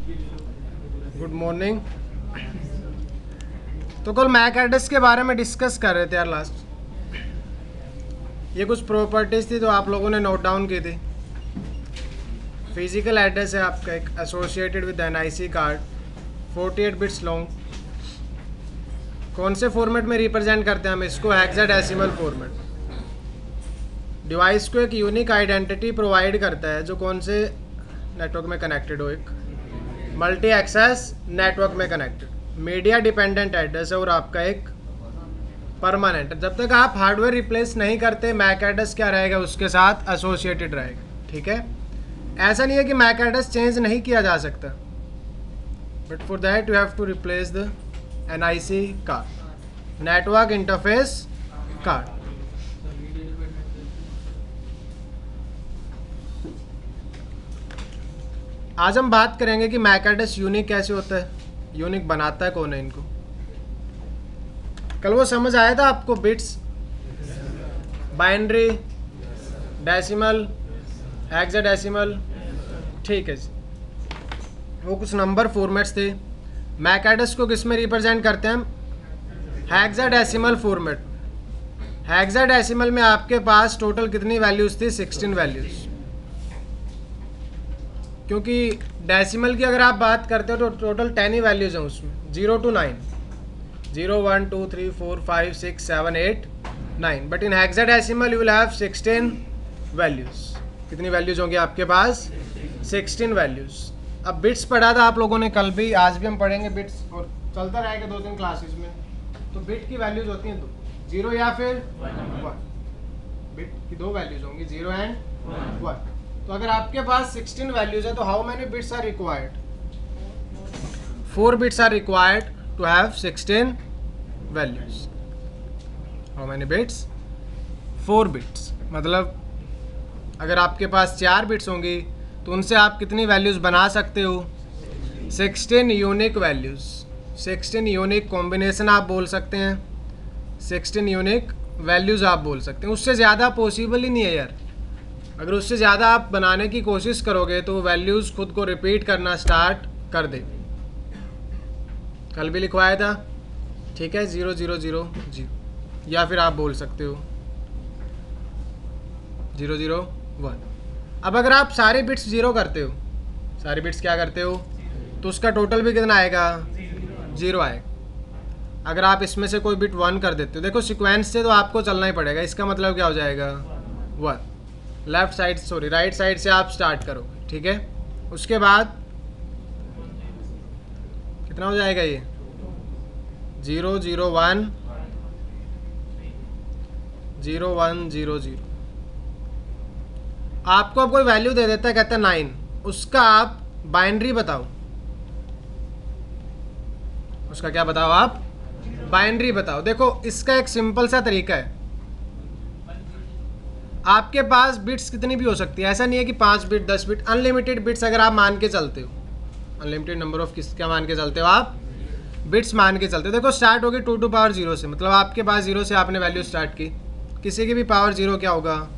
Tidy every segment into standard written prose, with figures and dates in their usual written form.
Good morning. तो कल Mac address के बारे में डिस्कस कर रहे थे यार लास्ट। ये कुछ प्रॉपर्टीज थी जो आप लोगों ने नोट डाउन की थी। फिजिकल एड्रेस है आपका एक associated with NIC card, 48 bits long. कौन से फॉर्मेट में रिप्रेजेंट करते हैं हम इसको? Hexadecimal format. डिवाइस को एक यूनिक आइडेंटिटी प्रोवाइड करता है जो कौन से नेटवर्क में कनेक्टेड हो, एक मल्टी एक्सेस नेटवर्क में कनेक्टेड। मीडिया डिपेंडेंट एड्रेस है और आपका एक परमानेंट। जब तक आप हार्डवेयर रिप्लेस नहीं करते मैक एड्रेस क्या रहेगा, उसके साथ एसोसिएटेड रहेगा। ठीक है, ऐसा नहीं है कि मैक एड्रेस चेंज नहीं किया जा सकता, but for that you have to replace the NIC card, network interface card. आज हम बात करेंगे कि मैक एड्रेस यूनिक कैसे होता है, यूनिक बनाता है कौन है इनको। कल वो समझ आया था आपको? Bits, binary, decimal, hexadecimal. ठीक है जी, वो कुछ नंबर फॉर्मेट्स थे। मैक एड्रेस को किस में रिप्रेजेंट करते हैं हम? Hexadecimal format. हेक्साडेसिमल में आपके पास टोटल कितनी वैल्यूज थी? 16 वैल्यूज। क्योंकि डेसिमल की अगर आप बात करते हो तो टोटल 10 ही वैल्यूज हैं उसमें, 0 to 9, 0 1 2 3 4 5 6 7 8 9। But in hexadecimal you will have 16 values. कितनी वैल्यूज होंगी आपके पास? 16 वैल्यूज। अब बिट्स पढ़ा था आप लोगों ने कल भी, आज भी हम पढ़ेंगे बिट्स और चलता रहेगा 2-3 क्लासेस में। तो बिट की वैल्यूज होती हैं 2, 0 या फिर 1। बिट की 2 वैल्यूज होंगी, 0 एंड 1। तो अगर आपके पास 16 वैल्यूज है तो how many bits are required? 4 bits are required to have 16 values. How many bits? 4 bits. मतलब अगर आपके पास 4 बिट्स होंगी तो उनसे आप कितनी वैल्यूज बना सकते हो? 16 यूनिक वैल्यूज। 16 यूनिक कॉम्बिनेशन आप बोल सकते हैं, 16 यूनिक वैल्यूज आप बोल सकते हैं। उससे ज़्यादा पॉसिबल ही नहीं है यार। अगर उससे ज़्यादा आप बनाने की कोशिश करोगे तो वैल्यूज़ खुद को रिपीट करना स्टार्ट कर दे। कल भी लिखवाया था, ठीक है, 0 0 0 0, या फिर आप बोल सकते हो 0 0 1। अब अगर आप सारे बिट्स 0 करते हो, सारे बिट्स क्या करते हो, तो उसका टोटल भी कितना आएगा? 0 आएगा। अगर आप इसमें से कोई बिट 1 कर देते हो, देखो सीक्वेंस से तो आपको चलना ही पड़ेगा। इसका मतलब क्या हो जाएगा? 1। Left side, sorry right side से आप स्टार्ट करोगे। ठीक है, उसके बाद कितना हो जाएगा ये? 0 0 1 0 1 0 0। आपको अब कोई वैल्यू दे देता है, कहता है 9, उसका आप बाइनरी बताओ। उसका क्या बताओ आप? बाइनरी बताओ। देखो इसका एक सिंपल सा तरीका है। आपके पास बिट्स कितनी भी हो सकती है, ऐसा नहीं है कि 5 बिट 10 बिट, अनलिमिटेड बिट्स अगर आप मान के चलते हो, अनलिमिटेड नंबर ऑफ किस क्या मान के चलते हो आप? बिट्स मान के चलते हो। देखो स्टार्ट होगी 2 to power 0 से, मतलब आपके पास 0 से आपने वैल्यू स्टार्ट की। किसी की भी पावर 0 क्या होगा?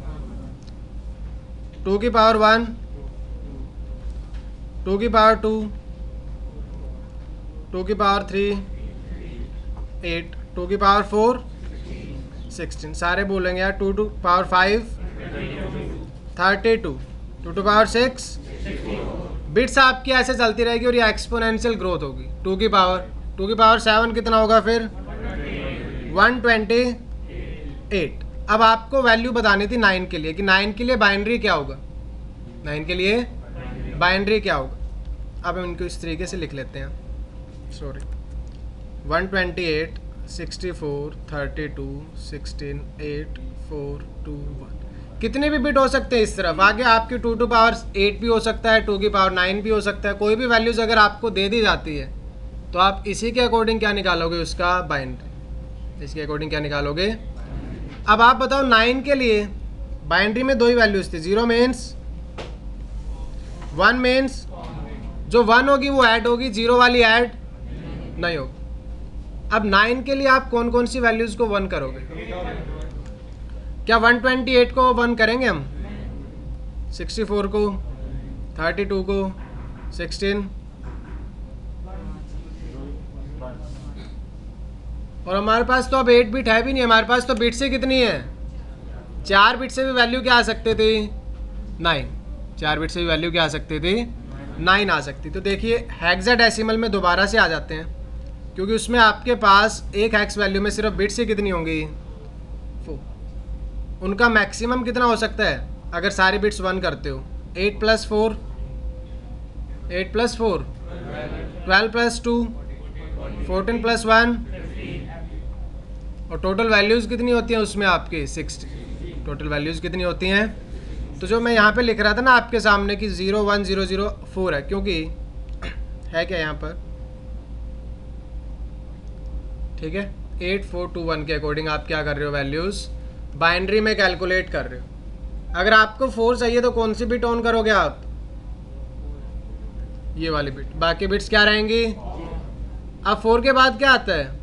2 की पावर 1, 2 की पावर 2, 2 की पावर 3 8, 2 की पावर 4 16। सारे बोलेंगे यार। 2 to power 5 32, 2 to power 6। Bits आपकी ऐसे चलती रहेगी और ये एक्सपोनेंशियल ग्रोथ होगी। 2 की पावर 7 कितना होगा फिर? 128। अब आपको वैल्यू बतानी थी 9 के लिए, कि 9 के लिए बाइनरी क्या होगा? 9 के लिए बाइनरी क्या होगा? अब हम इनको इस तरीके से लिख लेते हैं, सॉरी, 128 64 32 16 8 4 2 1। कितने भी बिट हो सकते हैं इस तरफ। आगे आपकी 2 to power 8 भी हो सकता है, 2 की पावर 9 भी हो सकता है। कोई भी वैल्यूज़ अगर आपको दे दी जाती है तो आप इसी के अकॉर्डिंग क्या निकालोगे? उसका बाइनरी। इसके अकॉर्डिंग क्या निकालोगे? अब आप बताओ 9 के लिए बाइनरी में 2 ही वैल्यूज़ थी, 0 मीन्स 1 मीन्स जो 1 होगी वो ऐड होगी, 0 वाली ऐड नहीं होगी। अब 9 के लिए आप कौन कौन सी वैल्यूज़ को 1 करोगे? क्या 128 को 1 करेंगे हम? 64 को, 32 को, 16, और हमारे पास तो अब 8 बिट है भी नहीं, हमारे पास तो बिट से कितनी है, 4 बिट से भी वैल्यू क्या आ सकते थे, 9। 4 बिट से भी वैल्यू क्या आ सकती थी, 9 आ सकती। तो देखिए हेक्साडेसिमल में दोबारा से आ जाते हैं, क्योंकि उसमें आपके पास एक हेक्स वैल्यू में सिर्फ बिट से कितनी होंगी, 4। उनका मैक्सिमम कितना हो सकता है अगर सारे बिट्स 1 करते हो, 8 + 4 12 + 2 14 + 1, और टोटल वैल्यूज़ कितनी होती हैं उसमें आपकी 60। टोटल वैल्यूज़ कितनी होती हैं, तो जो मैं यहाँ पे लिख रहा था ना आपके सामने कि 01004 है, क्योंकि है क्या यहाँ पर, ठीक है, 8421 के अकॉर्डिंग आप क्या कर रहे हो, वैल्यूज़ बाइनरी में कैलकुलेट कर रहे हो। अगर आपको 4 चाहिए तो कौन सी बिट ऑन करोगे आप, ये वाली बिट, बाकी बिट्स क्या रहेंगी। अब 4 के बाद क्या आता है,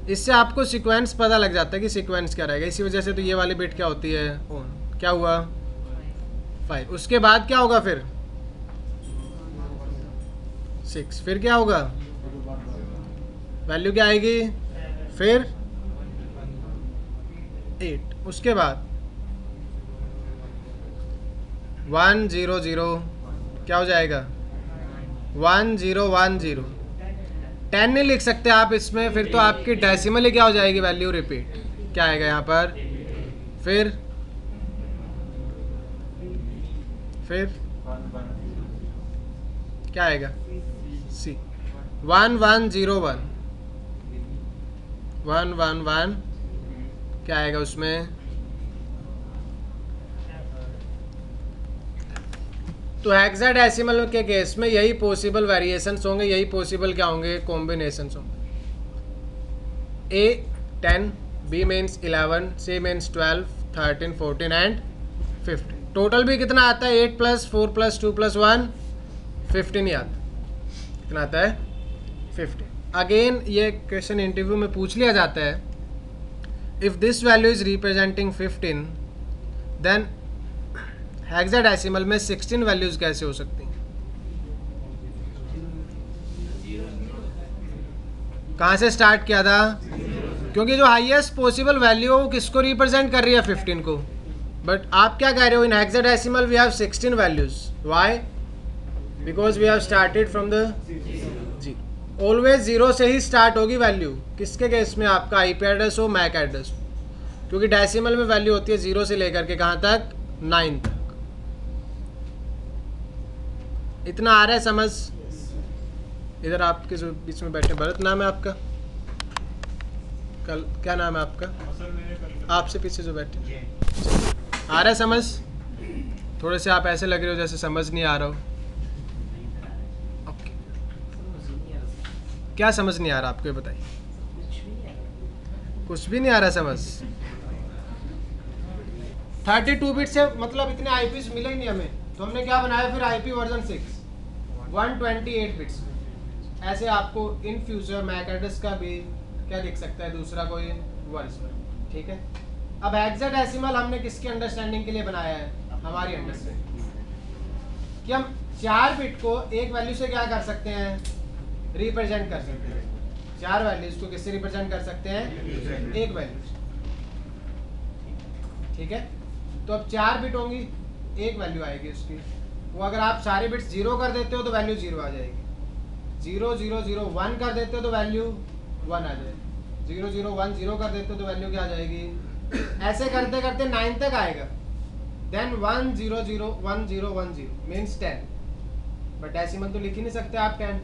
इससे आपको सीक्वेंस पता लग जाता है कि सीक्वेंस क्या रहेगा, इसी वजह से तो ये वाली बिट क्या होती है, ऑन। क्या हुआ, 5। उसके बाद क्या होगा फिर 6, फिर क्या होगा, वैल्यू क्या आएगी, फिर 8। उसके बाद 100 क्या हो जाएगा, 1010। 10 नहीं लिख सकते आप इसमें, फिर तो आपकी डेसिमल ही क्या हो जाएगी, वैल्यू रिपीट। क्या आएगा यहाँ पर, फिर क्या आएगा, सी 1101 111 क्या आएगा उसमें। तो हेक्साडेसिमल के केस में यही पॉसिबल वेरिएशंस होंगे, यही पॉसिबल क्या होंगे, कॉम्बिनेशंस होंगे। A 10, B means 11, C means 12, 13, 14 and 15। Total भी कितना आता है, 8 + 4 + 2 + 1 15 ही आता है। कितना आता है, 15। अगेन ये क्वेश्चन इंटरव्यू में पूछ लिया जाता है, if this value is representing 15 then hexadecimal में 16 वैल्यूज कैसे हो सकती हैं। कहाँ से स्टार्ट किया था, क्योंकि जो हाईएस्ट पॉसिबल वैल्यू है वो किसको रिप्रेजेंट कर रही है, 15 को। बट आप क्या कह रहे हो, in hexadecimal we have 16 values, why, because we have started from the zero. Always zero से ही स्टार्ट होगी वैल्यू, किसके केस में, आपका आईपी एड्रेस हो, मैक एड्रेस हो, क्योंकि डेसिमल में वैल्यू होती है 0 से लेकर के कहाँ तक, 9 तक। इतना आ रहा है समझ। इधर आपके जो बीच में बैठे, भरत नाम है आपका, कल क्या नाम है आपका, आपसे पीछे जो बैठे, आ रहा है समझ। थोड़े से आप ऐसे लग रहे हो जैसे समझ नहीं आ रहा हो। ओके, क्या समझ नहीं आ रहा आपको, ये बताइए। कुछ भी नहीं आ रहा समझ। 32 बिट से मतलब इतने आईपीस मिले ही नहीं हमें, तो हमने क्या बनाया फिर, आईपी वर्जन 6 128 बिट्स। ऐसे आपको इन फ्यूचर मैक एड्रेस का भी क्या दिख सकता है, दूसरा कोई वर्जन, ठीक है। अब हेक्साडेसिमल हमने किसकी अंडरस्टैंडिंग के लिए बनाया है, हमारी अंडरस्टैंडिंग कि हम 4 बिट को एक वैल्यू से क्या कर सकते हैं, रिप्रेजेंट कर सकते हैं। 4 वैल्यूज को किससे रिप्रेजेंट कर सकते हैं, एक वैल्यू से, ठीक है। तो अब 4 बिट होंगी, एक वैल्यू आएगी उसकी, वो अगर आप सारे बिट्स 0 कर देते हो तो वैल्यू 0 आ जाएगी, 0 0 0 1 कर देते हो तो वैल्यू 1 आ जाएगी, 0 0 1 0 कर देते हो तो वैल्यू क्या आ जाएगी। ऐसे करते करते 9 तक आएगा, देन 1 0 0 1 0 1 0 मीन्स 10। बट डेसिमल तो लिख ही नहीं सकते आप 10,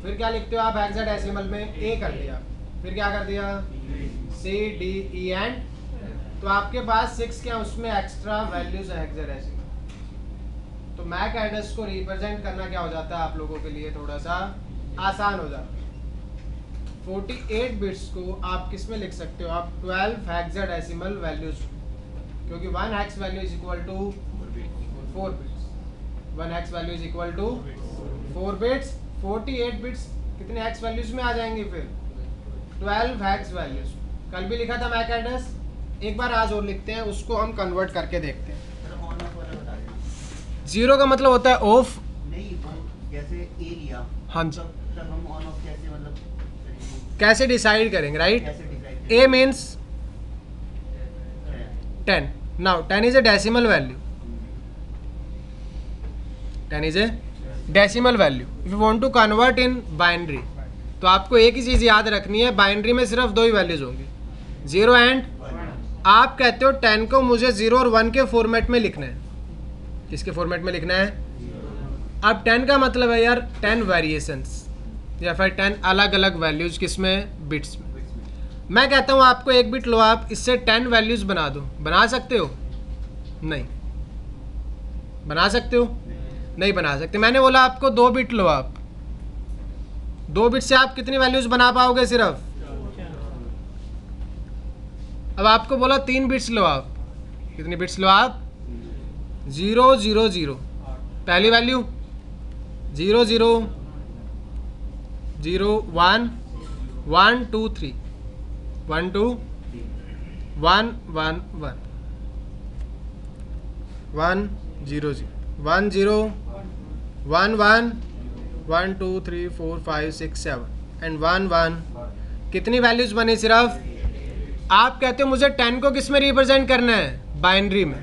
फिर क्या लिखते हो आप, हेक्साडेसिमल में A कर दिया, फिर क्या कर दिया, C D E एंड, तो आपके पास 6 क्या उसमें एक्स्ट्रा वैल्यूज है हेक्साडेसिमल। तो मैक एड्रेस को रिप्रेजेंट करना क्या हो जाता है आप लोगों के लिए, थोड़ा सा आसान हो जाता है। 48 बिट्स को आप किस में लिख सकते हो, आप 12 हेक्साडेसिमल वैल्यूज, क्योंकि 1 hex value is equal to 4 bits, 1 hex value is equal to 4 bits. 48 bits कितने हेक्स वैल्यूज में आ जाएंगे फिर, 12 हेक्स वैल्यूज। कल भी लिखा था मैक एड्रेस, एक बार आज और लिखते हैं, उसको हम कन्वर्ट करके देखते हैं। 0 का मतलब होता है ऑफ, नहीं, जैसे ए लिया, हाँ जी, तब हम ऑन ऑफ कैसे, मतलब कैसे डिसाइड करेंगे, right? A means 10. Now 10 is a decimal value. 10 is a decimal value. If you want to convert in binary, तो आपको एक ही चीज़ याद रखनी है, बाइनरी में सिर्फ दो ही वैल्यूज होंगी, 0 एंड. आप कहते हो 10 को मुझे 0 और 1 के फॉर्मेट में लिखना है. किसके फॉर्मेट में लिखना है? अब 10 का मतलब है यार 10 वेरिएशंस या फिर 10 अलग अलग वैल्यूज, किसमें? बिट्स में. मैं कहता हूँ आपको एक बिट लो, आप इससे 10 वैल्यूज बना दो. बना सकते हो? नहीं. बना सकते हो? नहीं बना सकते. मैंने बोला आपको 2 बिट लो, आप 2 बिट से आप कितनी वैल्यूज बना पाओगे? सिर्फ. अब आपको बोला 3 बिट्स लो, आप कितनी बिट्स लो? आप 0 0 0. पहली वैल्यू 0 0 0 1 1 2 3 1 2 1 1 1 1 0 0 1 0 1 1 1 2 3 4 5 6 7 एंड 1 1. कितनी वैल्यूज बनी? सिर्फ. आप कहते हो मुझे 10 को किस में रिप्रेजेंट करना है? बाइनरी में.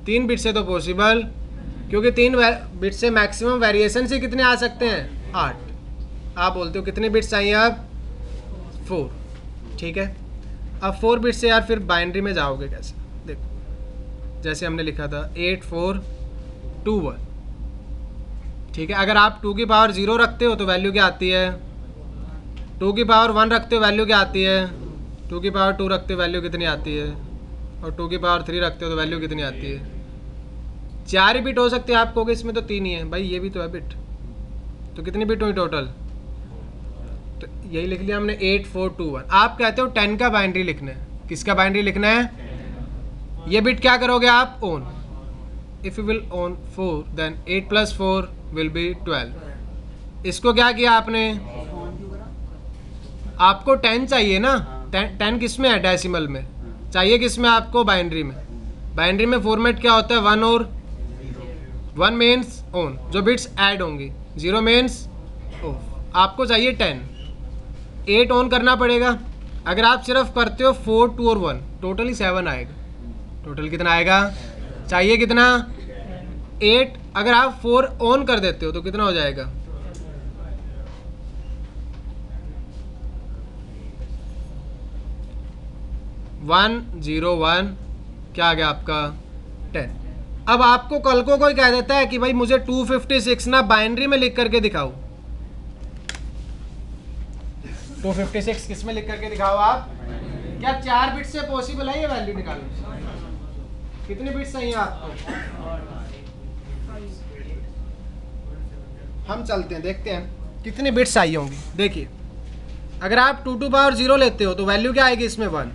3 बिट से तो पॉसिबल, क्योंकि 3 बिट से मैक्सिमम वेरिएशन से कितने आ सकते हैं? 8. आप बोलते हो कितने बिट्स चाहिए? अब 4. ठीक है. अब 4 बिट से यार फिर बाइनरी में जाओगे कैसे? देखो जैसे हमने लिखा था 8 4 2 1. ठीक है. अगर आप 2 की पावर 0 रखते हो तो वैल्यू क्या आती है? 2 की पावर 1 रखते हो वैल्यू क्या आती है? 2 की पावर 2 रखते हो वैल्यू कितनी आती है? और 2 की पावर 3 रखते हो तो वैल्यू कितनी आती है? 4 ही बिट हो सकते हैं. आप कहोगे इसमें तो 3 ही है. भाई ये भी तो है बिट. तो कितनी बिट हुई टोटल? तो यही लिख लिया हमने 8 4 2 1. आप कहते हो 10 का बाइनरी लिखना है. किसका बाइनरी लिखना है? ये बिट क्या करोगे आप? On. If you will on 4 then 8 + 4 will be 12. इसको क्या किया आपने? आपको 10 चाहिए ना. 10 किस में है? डेसिमल में. चाहिए किस में आपको? बाइनरी में. बाइनरी में फॉर्मेट क्या होता है? 1 और 1 मीन्स ओन, जो बिट्स ऐड होंगी. 0 मीन्स ऑफ. आपको चाहिए 10. 8 ऑन करना पड़ेगा. अगर आप सिर्फ करते हो 4 2 और 1, टोटली 7 आएगा. टोटल कितना आएगा? चाहिए कितना? 8. अगर आप 4 ऑन कर देते हो तो कितना हो जाएगा? 1 0 1. क्या आ गया आपका? 10. अब आपको कल को कोई कह देता है कि भाई मुझे 256 ना बाइनरी में लिख करके दिखाओ. 256 किस में लिख करके दिखाओ आप? क्या 4 बिट से पॉसिबल है ये वैल्यू निकालना? कितने बिट्स चाहिए आपको? हम चलते हैं, देखते हैं कितने बिट्स चाहिए होंगी. देखिए अगर आप 2 टू पावर 0 लेते हो तो वैल्यू क्या आएगी इसमें? 1.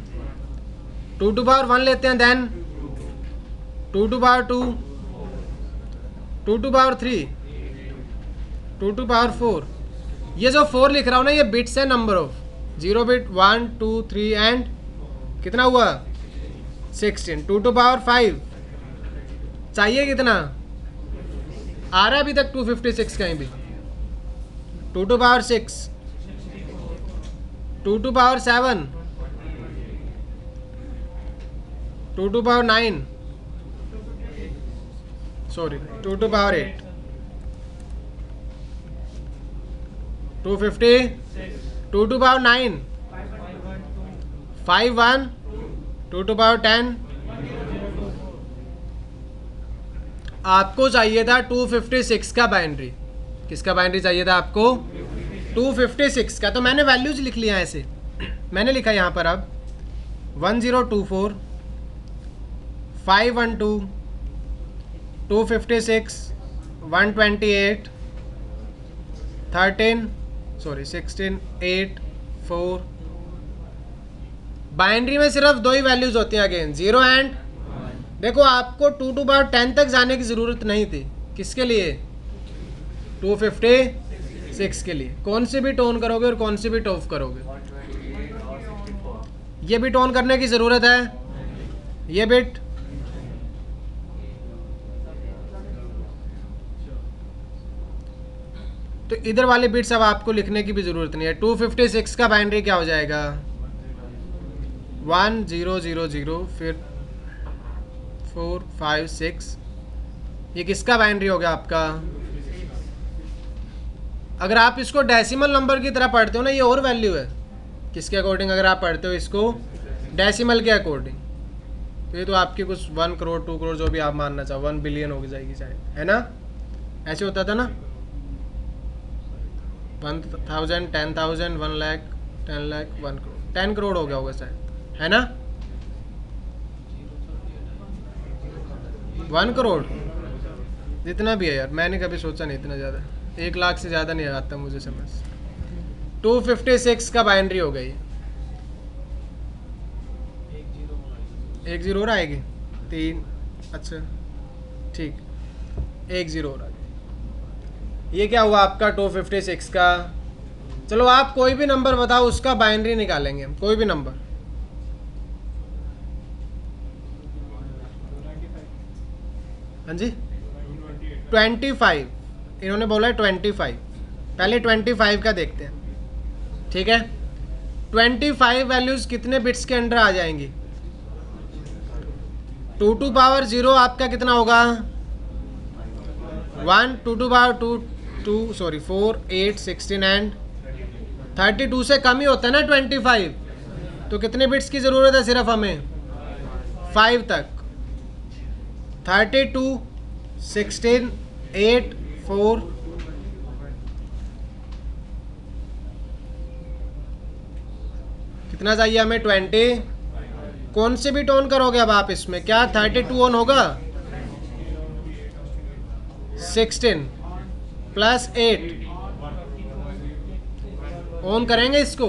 2 टू पावर 1 लेते हैं then 2 to power 2, 2 to power 3, 2 to power 4. ये जो 4 लिख रहा हूँ ना, ये बिट्स है नंबर ऑफ. 0 बिट 1 2 3 एंड कितना हुआ? 16. 2 टू पावर 5 चाहिए कितना? आ रहा है अभी तक 256 कहीं भी? 2 to power 6, 2 to power 7, 2 to power 9, sorry 2 to power 8, 250, 2 to power 9, 5 1, 2 to power 10. आपको चाहिए था 256 का बाइनरी. किसका बाइनरी चाहिए था आपको? 256 का. तो मैंने वैल्यूज लिख लिया ऐसे. मैंने लिखा यहाँ पर अब 1024, 512, 256, 128, 13, सॉरी 16, 8, 4. बाइनरी में सिर्फ 2 ही वैल्यूज होती हैं अगेन, 0 एंड. देखो आपको 2 टू पावर 10 तक जाने की ज़रूरत नहीं थी. किसके लिए? 256 के लिए. कौन सी बिट ऑन करोगे और कौन सी बिट ऑफ करोगे? ये बिट ऑन करने की ज़रूरत है. ये बिट तो इधर वाले बिट्स अब आपको लिखने की भी ज़रूरत नहीं है। 256 का बाइनरी क्या हो जाएगा? 1000, फिर 4 5 6। ये किसका बाइनरी हो गया आपका? अगर आप इसको डेसिमल नंबर की तरह पढ़ते हो ना, ये और वैल्यू है। किसके अकॉर्डिंग अगर आप पढ़ते हो इसको? डेसिमल के अकॉर्डिंग, तो ये तो आपकी कुछ 1 करोड़ 2 करोड़ जो भी आप मानना चाहो, 1 बिलियन हो जाएगी शायद, है ना? ऐसे होता था ना, 1000, 10,000, 1 लाख, 10 लाख, 1 करोड़, 10 करोड़ हो गया होगा शायद, है ना? 1 करोड़ जितना भी है यार, मैंने कभी सोचा नहीं इतना ज़्यादा, 1 लाख से ज़्यादा नहीं आता मुझे समझ। 256 का बाइनरी हो गई। 1 0 और आएगी 3, अच्छा ठीक, 1 0 और आ गई। ये क्या हुआ आपका 256 का? चलो आप कोई भी नंबर बताओ, उसका बाइनरी निकालेंगे हम, कोई भी नंबर। हाँ जी 25, इन्होंने बोला है 25। पहले 25 का देखते हैं, ठीक है? 25 वैल्यूज़ कितने बिट्स के अंडर आ जाएंगी? 2 टू पावर 0 आपका कितना होगा? 1, 2 टू पावर 4, 8, 16 एंड 32 से कम ही होता है ना 25। तो कितने बिट्स की ज़रूरत है सिर्फ हमें? 5 तक। 32, 16, 8, 4, कितना चाहिए हमें? 20। कौन से बिट ऑन करोगे अब आप इसमें? क्या 32 ऑन होगा? 16 प्लस 8 ऑन करेंगे इसको।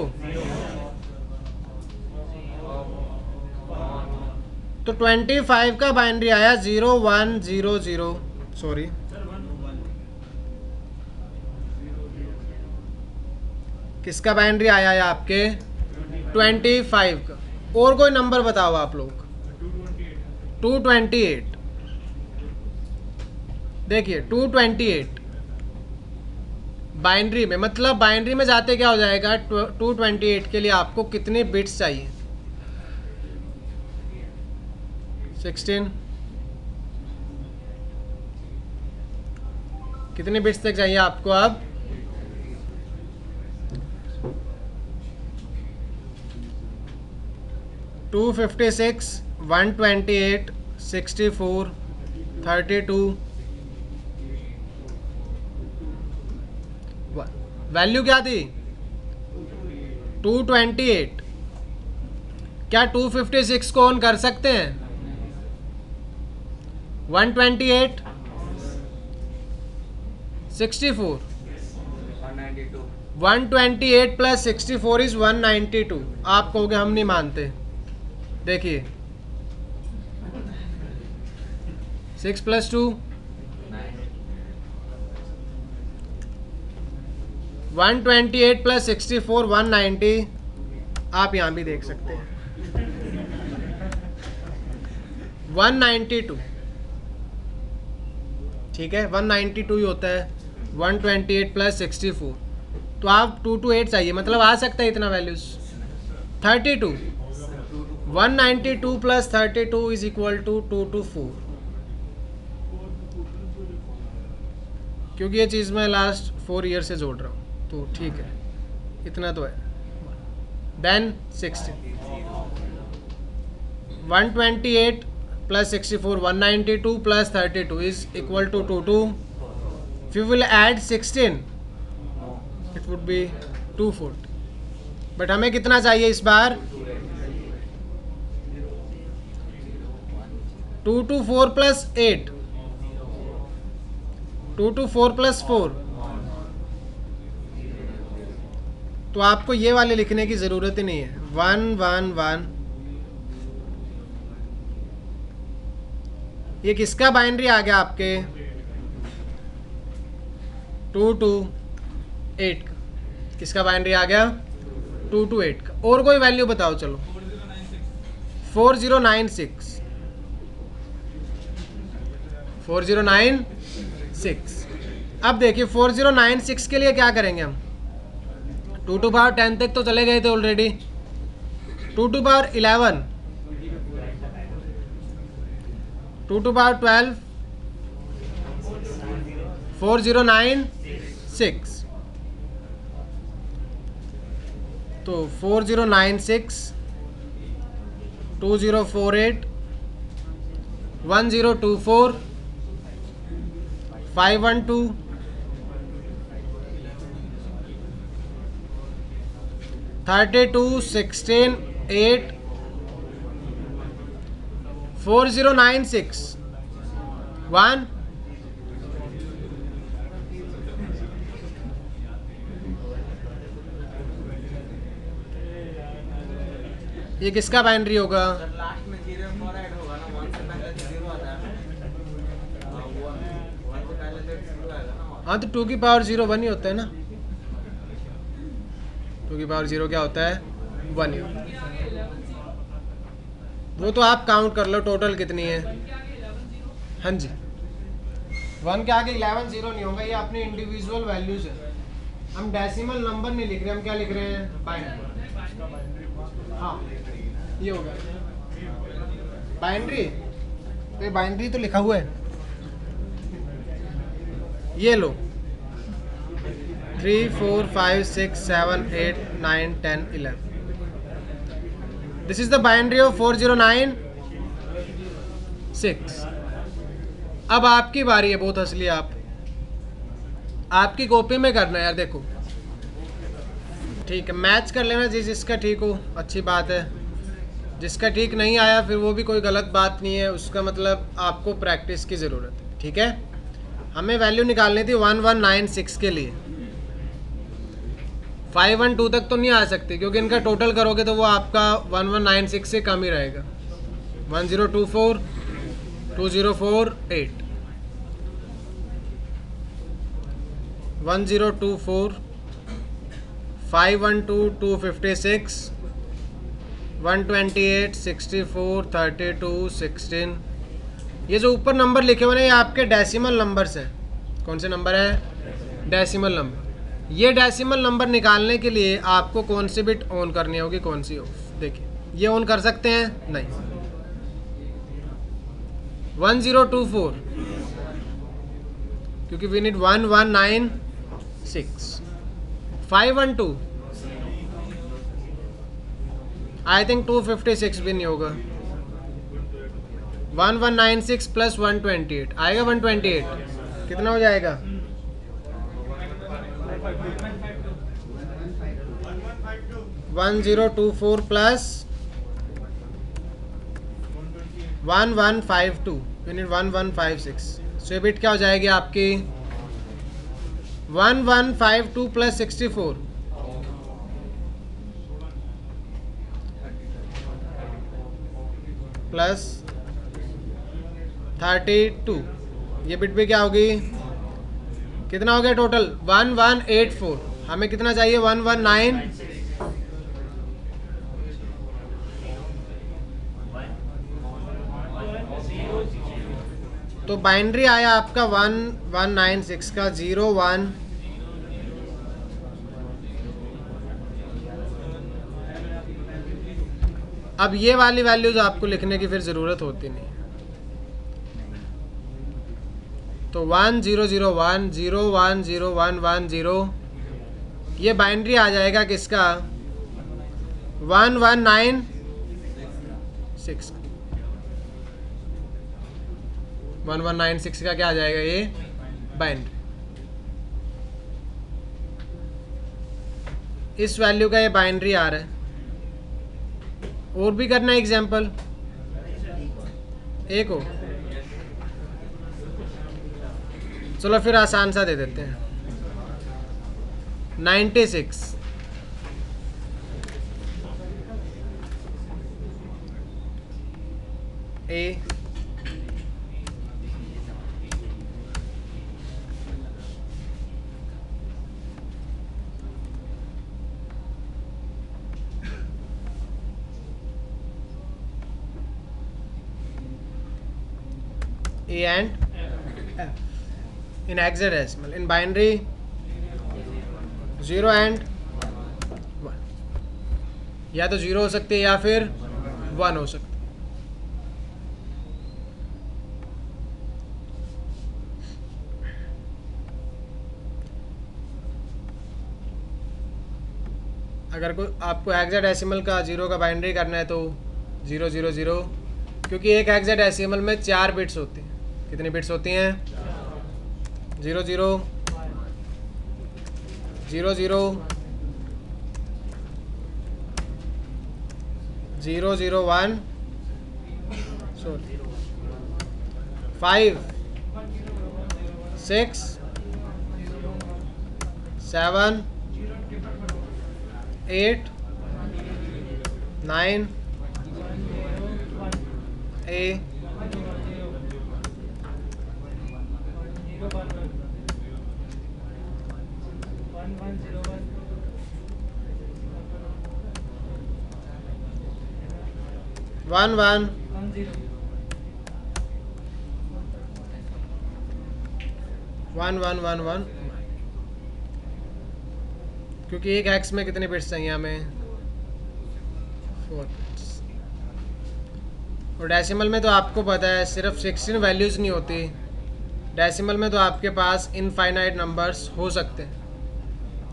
तो 25 का बाइनरी आया 0100, सॉरी किसका बाइनरी आया है आपके? 25 का। और कोई नंबर बताओ आप लोग। 228। देखिए 228 बाइनरी में, मतलब बाइनरी में जाते क्या हो जाएगा? 228 के लिए आपको कितने बिट्स चाहिए? 16। कितने बिट्स तक चाहिए आपको अब? 256, 128, 64, 32। वैल्यू क्या थी? 228। क्या 256 को ऑन कर सकते हैं? 128, 64, 128 प्लस 64 इज 192। आप कहोगे हम नहीं मानते। देखिए 6 + 2 128 प्लस 64 190। आप यहाँ भी देख सकते हैं 192, ठीक है? 192 ही होता है। 128 प्लस 64, तो आप 228 चाहिए, मतलब आ सकता है इतना values. 32, 192 plus 32 is equal to 224। क्योंकि ये चीज़ मैं लास्ट 4 ईयर से जोड़ रहा हूँ, तो ठीक है, इतना तो है। Then 16, 128 plus 64, 192 plus 32 is equal to 22। If you will add 16, it would be 240। But हमें कितना चाहिए इस बार? 224 प्लस 8, 224 प्लस 4। तो आपको ये वाले लिखने की ज़रूरत ही नहीं है। 111। ये किसका बाइनरी आ गया आपके? 228 का। किसका बाइनरी आ गया? 228 का। और कोई वैल्यू बताओ चलो। 4096, 4096। अब देखिए 4096 के लिए क्या करेंगे हम, 2 टू पावर 10 तक तो चले गए थे already, 2 to power 11, 2 to power 12, 4096, तो 4096, 2048, 1024, 512, 32, 16, 8, 4096, 1, ये किसका बाइनरी होगा? लास्ट में 0 ऐड होगा ना, 1 से पहले 0 आता है, 1 से पहले 0 आएगा ना। हाँ तो 2 की पावर 0 1 ही होता है ना, 2 की पावर 0 क्या होता है? 1 ही होता है। वो तो आप काउंट कर लो टोटल कितनी है। हाँ जी, 1 के आगे 11 0 नहीं होगा, ये अपनी इंडिविजुअल वैल्यूज है। हम डेसिमल नंबर नहीं लिख रहे, हम क्या लिख रहे हैं? बाइनरी। हाँ ये होगा बाइनरी, तो बाइनरी तो लिखा हुआ है, ये लो 3 4 5 6 7 8 9 10 11, this is the binary of 4096। अब आपकी बारी है, बहुत असली आपकी कॉपी में करना है यार। देखो ठीक है, मैच कर लेना जिसका ठीक हो, अच्छी बात है। जिसका ठीक नहीं आया फिर वो भी कोई गलत बात नहीं है, उसका मतलब आपको प्रैक्टिस की ज़रूरत है। ठीक है, हमें वैल्यू निकालनी थी 1196 के लिए। 512 तक तो नहीं आ सकती क्योंकि इनका टोटल करोगे तो वो आपका 1196 से कम ही रहेगा। 1024, 2048, 1024, 512, 256, 128, 64, 32, 16। ये जो ऊपर नंबर लिखे हुए हैं ये आपके डेसिमल नंबर्स हैं। कौन से नंबर है? Decimal number. ये डेसिमल नंबर निकालने के लिए आपको कौन सी बिट ऑन करनी होगी, कौन सी ऑफ? देखिए ये ऑन कर सकते हैं? नहीं। 1024 क्योंकि वी नीड 1196। 512 आई थिंक 256 भी नहीं होगा। 1196 प्लस 128 आएगा 128, कितना हो जाएगा? 1024 प्लस 1152, यूनिट 1156। सो ये बिट क्या हो जाएगी आपकी? 1152 प्लस 64 प्लस 32। ये बिट भी क्या होगी? कितना हो गया टोटल? 1184। हमें कितना चाहिए? 119। तो बाइनरी आया आपका 1196 का 01। अब ये वाली वैल्यूज आपको लिखने की फिर ज़रूरत होती नहीं। तो 1001 010110, ये बाइनरी आ जाएगा किसका? 1196। 1196 का क्या आ जाएगा? ये बाइनरी। इस वैल्यू का ये बाइनरी आ रहा है। और भी करना है एग्जाम्पल? एक हो? चलो फिर आसान सा दे देते हैं। 96 ए A and F। In hexadecimal, in binary 0 and 1, या तो 0 हो सकती है या फिर 1 हो सकती है। अगर कोई आपको हेक्साडेसिमल का 0 का बाइनरी करना है तो 0 0 0, क्योंकि एक हेक्साडेसिमल में 4 बिट्स होती हैं। कितनी बिट्स होती हैं? 0 0 0 0 0 0 1 सॉरी 5 6 7 8 9 A 1 1 1 1 1 1, क्योंकि एक हेक्स में कितने बिट्स चाहिए हमें? 4 बिट्स। और डेसिमल में तो आपको पता है सिर्फ 16 वैल्यूज़ नहीं होती, डेसिमल में तो आपके पास इनफाइनाइट नंबर्स हो सकते हैं।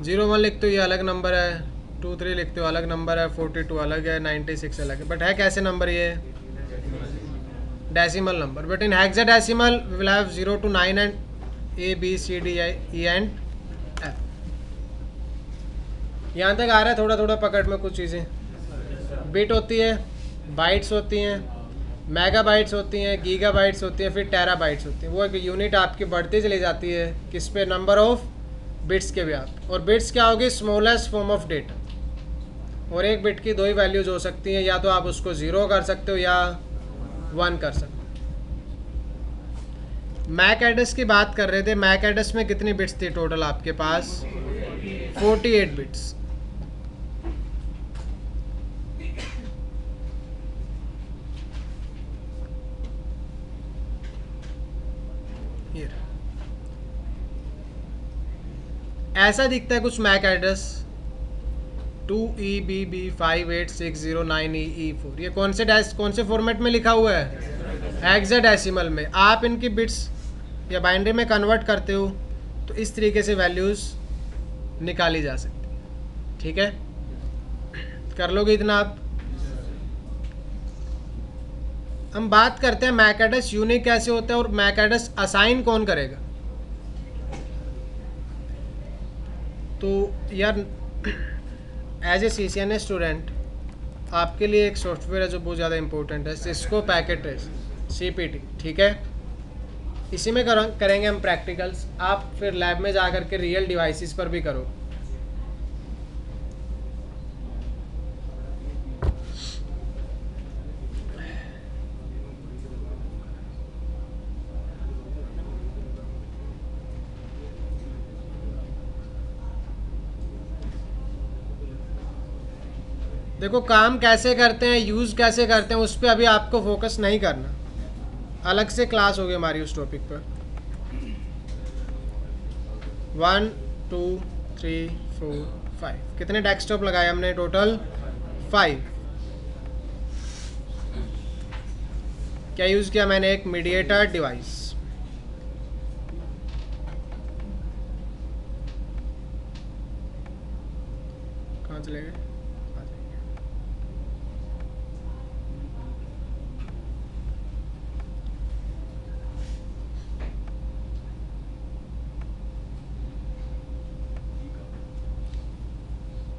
0 1 लिखते हो ये अलग नंबर है, 2 3 लिखते हो अलग नंबर है, 42 अलग है, 96 अलग है, बट है कैसे नंबर ये? Decimal number. But in hexadecimal we will have 0 to 9 and A B C D E and F। यहाँ तक आ रहा है? थोड़ा थोड़ा पकड़ में कुछ चीज़ें। बिट होती है, बाइट्स होती हैं, मेगाबाइट्स होती हैं, गीगाबाइट्स होती हैं, फिर टेराबाइट्स होती हैं। वो एक यूनिट आपकी बढ़ती चली जाती है किस पे? नंबर ऑफ बिट्स के ब्याह। और बिट्स क्या होगी? Smallest form of data. और एक बिट की 2 ही वैल्यूज हो सकती हैं, या तो आप उसको 0 कर सकते हो या 1 कर सकते हो। मैक एड्रेस की बात कर रहे थे। मैक एड्रेस में कितनी बिट्स थी टोटल आपके पास? 48 बिट्स। ऐसा दिखता है कुछ मैक एड्रेस 2EBB58609EE4। ये कौन से फॉर्मेट में लिखा हुआ है? हेक्साडेसिमल में। आप इनकी बिट्स या बाइनरी में कन्वर्ट करते हो तो इस तरीके से वैल्यूज़ निकाली जा सकती है। ठीक है, कर लोगे इतना आप? हम बात करते हैं मैक एड्रेस यूनिक कैसे होता है और मैक एड्रेस असाइन कौन करेगा। तो यार एज ए CCNA स्टूडेंट आपके लिए एक सॉफ्टवेयर है जो बहुत ज़्यादा इंपॉर्टेंट है, सिस्को पैकेट ट्रेस, CPT। ठीक है, इसी में करेंगे हम प्रैक्टिकल्स। आप फिर लैब में जा कर के रियल डिवाइसेस पर भी करो। देखो काम कैसे करते हैं, यूज़ कैसे करते हैं, उस पर अभी आपको फोकस नहीं करना। अलग से क्लास होगी हमारी उस टॉपिक पर। 1 2 3 4 5 कितने डेस्कटॉप लगाए हमने? टोटल 5। क्या यूज़ किया मैंने? एक मीडिएटर डिवाइस। कहाँ चले गए?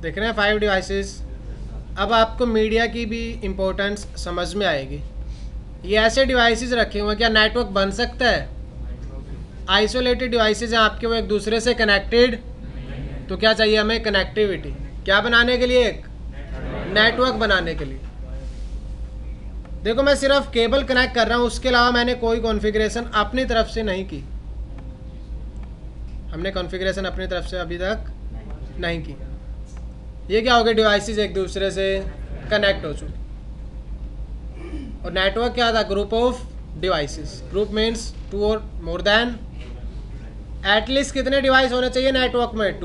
देख रहे हैं 5 डिवाइसेस। अब आपको मीडिया की भी इम्पोर्टेंस समझ में आएगी। ये ऐसे डिवाइसेस रखे हुए हैं, क्या नेटवर्क बन सकता है? आइसोलेटेड डिवाइसेस हैं आपके, वो एक दूसरे से कनेक्टेड। तो क्या चाहिए हमें? कनेक्टिविटी। क्या बनाने के लिए? एक नेटवर्क बनाने के लिए। देखो मैं सिर्फ केबल कनेक्ट कर रहा हूँ, उसके अलावा मैंने कोई कॉन्फ़िगरेशन अपनी तरफ से नहीं की। हमने कॉन्फ़िगरेशन अपनी तरफ से अभी तक नहीं की। ये क्या हो गया? डिवाइसेस एक दूसरे से कनेक्ट हो चुके। और नेटवर्क क्या था? Group of devices. Group means 2 और मोर देन एटलीस्ट कितने डिवाइस होने चाहिए नेटवर्क में?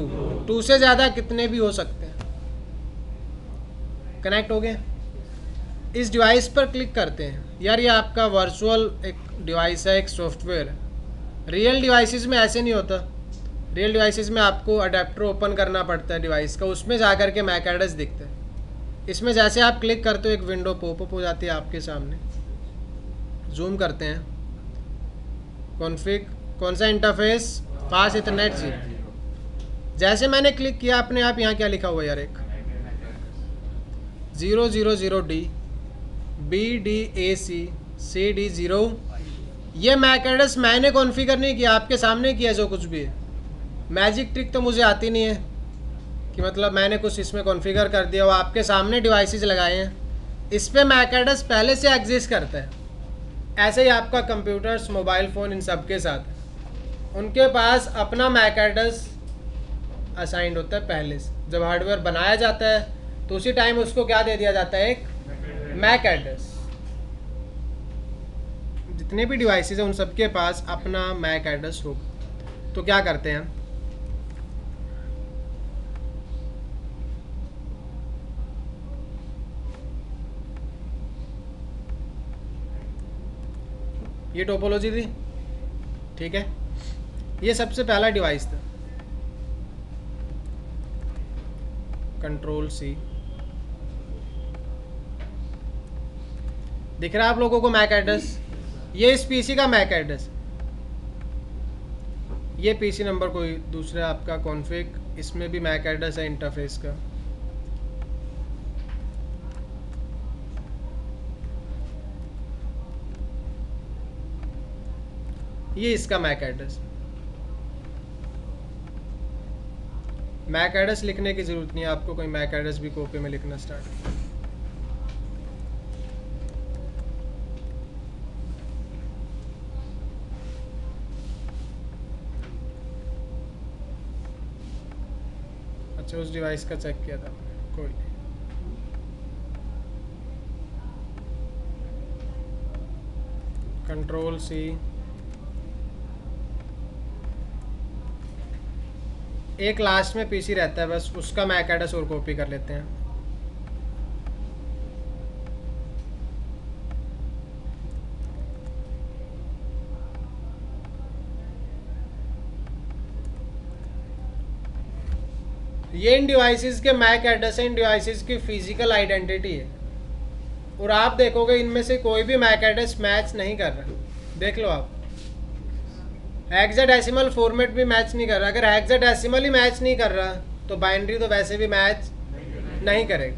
2 से ज़्यादा कितने भी हो सकते हैं। कनेक्ट हो गए। इस डिवाइस पर क्लिक करते हैं। यार ये आपका वर्चुअल एक डिवाइस है, एक सॉफ्टवेयर है। रियल डिवाइसेस में ऐसे नहीं होता। रियल डिवाइसेस में आपको अडेप्टर ओपन करना पड़ता है डिवाइस का, उसमें जा कर के मैक एड्रेस दिखता है। इसमें जैसे आप क्लिक करते हो एक विंडो पॉपअप हो जाती है आपके सामने। जूम करते हैं। कॉन्फ़िग कौन सा इंटरफेस? Fast Ethernet 0। जैसे मैंने क्लिक किया अपने आप यहाँ क्या लिखा हुआ है यार, एक 000D BDAC CD0। ये मैक एड्रेस मैंने कॉन्फ़िगर नहीं किया, आपके सामने किया जो कुछ भी है। मैजिक ट्रिक तो मुझे आती नहीं है कि मतलब मैंने कुछ इसमें कॉन्फ़िगर कर दिया, वो आपके सामने डिवाइसेस लगाए हैं। इस पे मैक एड्रेस पहले से एग्जिस्ट करता है। ऐसे ही आपका कंप्यूटर्स, मोबाइल फ़ोन, इन सब के साथ उनके पास अपना मैक एड्रेस असाइंड होता है पहले से। जब हार्डवेयर बनाया जाता है तो उसी टाइम उसको क्या दे दिया जाता है? एक मैक एड्रेस। जितने भी डिवाइसेस हैं उन सब के पास अपना मैक एड्रेस होगा। तो क्या करते हैं, ये टोपोलॉजी थी, ठीक है। ये सबसे पहला डिवाइस था, Ctrl+C। दिख रहा है आप लोगों को मैक एड्रेस? ये इस पीसी का मैक एड्रेस। ये पीसी नंबर कोई दूसरा आपका कॉन्फ़िग, इसमें भी मैक एड्रेस है इंटरफेस का। ये इसका मैक एड्रेस। मैक एड्रेस लिखने की ज़रूरत नहीं है आपको, कोई मैक एड्रेस भी कॉपी में लिखना स्टार्ट। अच्छा, उस डिवाइस का चेक किया था, कोई नहीं। Ctrl+C। एक लास्ट में पीसी रहता है, बस उसका मैक एड्रेस और कॉपी कर लेते हैं। ये इन डिवाइसेस के मैक एड्रेस है, इन डिवाइसेस की फिजिकल आइडेंटिटी है। और आप देखोगे इनमें से कोई भी मैक एड्रेस मैच नहीं कर रहा। देख लो आप, हेक्साडेसिमल फॉर्मेट भी मैच नहीं कर रहा। अगर हेक्साडेसिमल ही मैच नहीं कर रहा तो बाइनरी तो वैसे भी मैच नहीं करेगा।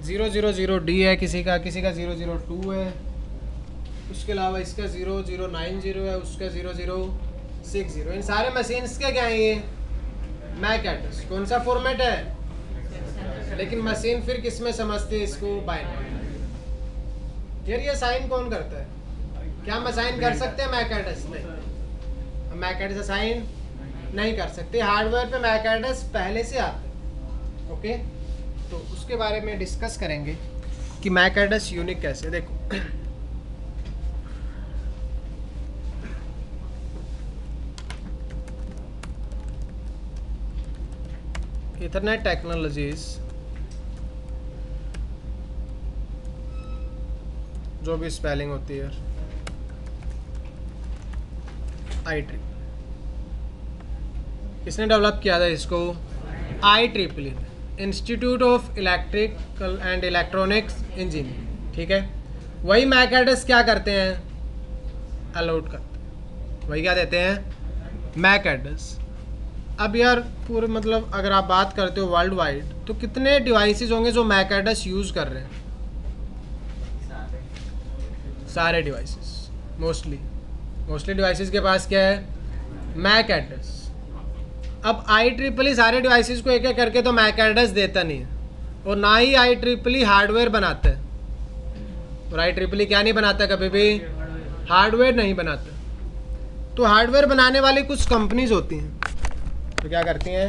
000D है किसी का 002 है, उसके अलावा इसका 0090 है, उसका 0060। इन सारे मशीन्स के क्या है ये मैक एड्रेस। कौन सा फॉर्मेट है, लेकिन मशीन फिर किस में समझती है इसको? बाइनरी। यार ये साइन कौन करता है? क्या हम असाइन कर सकते हैं मैक एड्रेस? नहीं, मैक एड्रेस असाइन नहीं कर सकते। हार्डवेयर पे मैक एड्रेस पहले से आता है। ओके, तो उसके बारे में डिस्कस करेंगे कि मैक एड्रेस यूनिक कैसे। देखो इथरनेट टेक्नोलॉजीज, जो भी स्पेलिंग होती है, IEEE। किसने डेवलप किया था इसको? IEEE, institute of electrical and electronics engineering. ठीक है, वही मैक एड्रेस क्या करते हैं? अलाउड करते हैं। वही क्या देते हैं? MAC address. अब यार पूरे मतलब अगर आप बात करते हो वर्ल्ड वाइड तो कितने डिवाइसेस होंगे जो मैक एड्रेस यूज़ कर रहे हैं? सारे डिवाइसेस, मोस्टली डिवाइसेस के पास क्या है? MAC address. अब IEEE सारे डिवाइसेस को एक एक करके तो मैक एड्रेस देता नहीं है, और ना ही IEEE हार्डवेयर बनाता है। और IEEE क्या नहीं बनाता? कभी भी हार्डवेयर नहीं बनाता। तो हार्डवेयर बनाने वाली कुछ कंपनीज होती हैं, तो क्या करती हैं?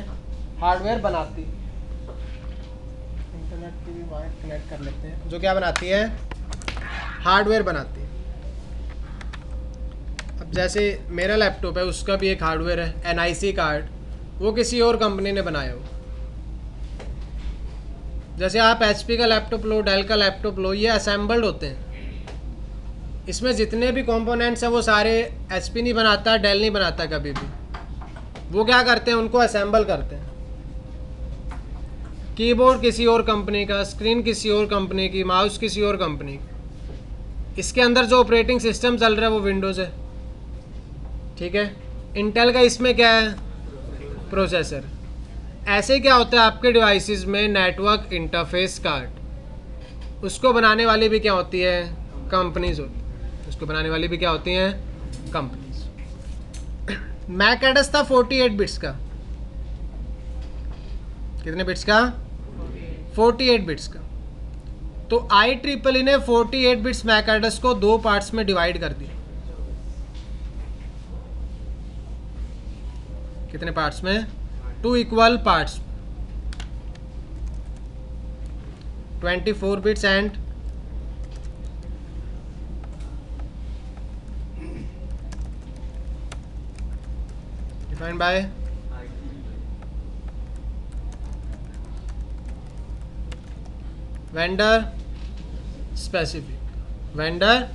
हार्डवेयर बनाती। इंटरनेट की भी वायर कनेक्ट कर लेते हैं। जो क्या बनाती है? हार्डवेयर बनाती है। अब जैसे मेरा लैपटॉप है, उसका भी एक हार्डवेयर है NIC कार्ड, वो किसी और कंपनी ने बनाया हो। जैसे आप HP का लैपटॉप लो, डेल का लैपटॉप लो, ये असेंबल्ड होते हैं। इसमें जितने भी कंपोनेंट्स हैं वो सारे HP नहीं बनाता, डेल नहीं बनाता कभी भी। वो क्या करते हैं, उनको असेंबल करते हैं। कीबोर्ड किसी और कंपनी का, स्क्रीन किसी और कंपनी की, माउस किसी और कंपनी की। इसके अंदर जो ऑपरेटिंग सिस्टम चल रहा है वो विंडोज़ है, ठीक है। इंटेल का इसमें क्या है, प्रोसेसर। ऐसे क्या होता है आपके डिवाइसेस में नेटवर्क इंटरफेस कार्ड, उसको बनाने वाली भी क्या होती है, कंपनीज होती है। उसको बनाने वाली भी क्या होती हैं, कंपनीज। मैक एडस था 48 बिट्स का। कितने बिट्स का, 48 बिट्स का। तो IEEE ने 48 बिट्स मैक एडस को 2 पार्ट्स में डिवाइड कर दिया। कितने पार्ट्स में, 2 equal parts, 24 bits and defined by vendor specific, vendor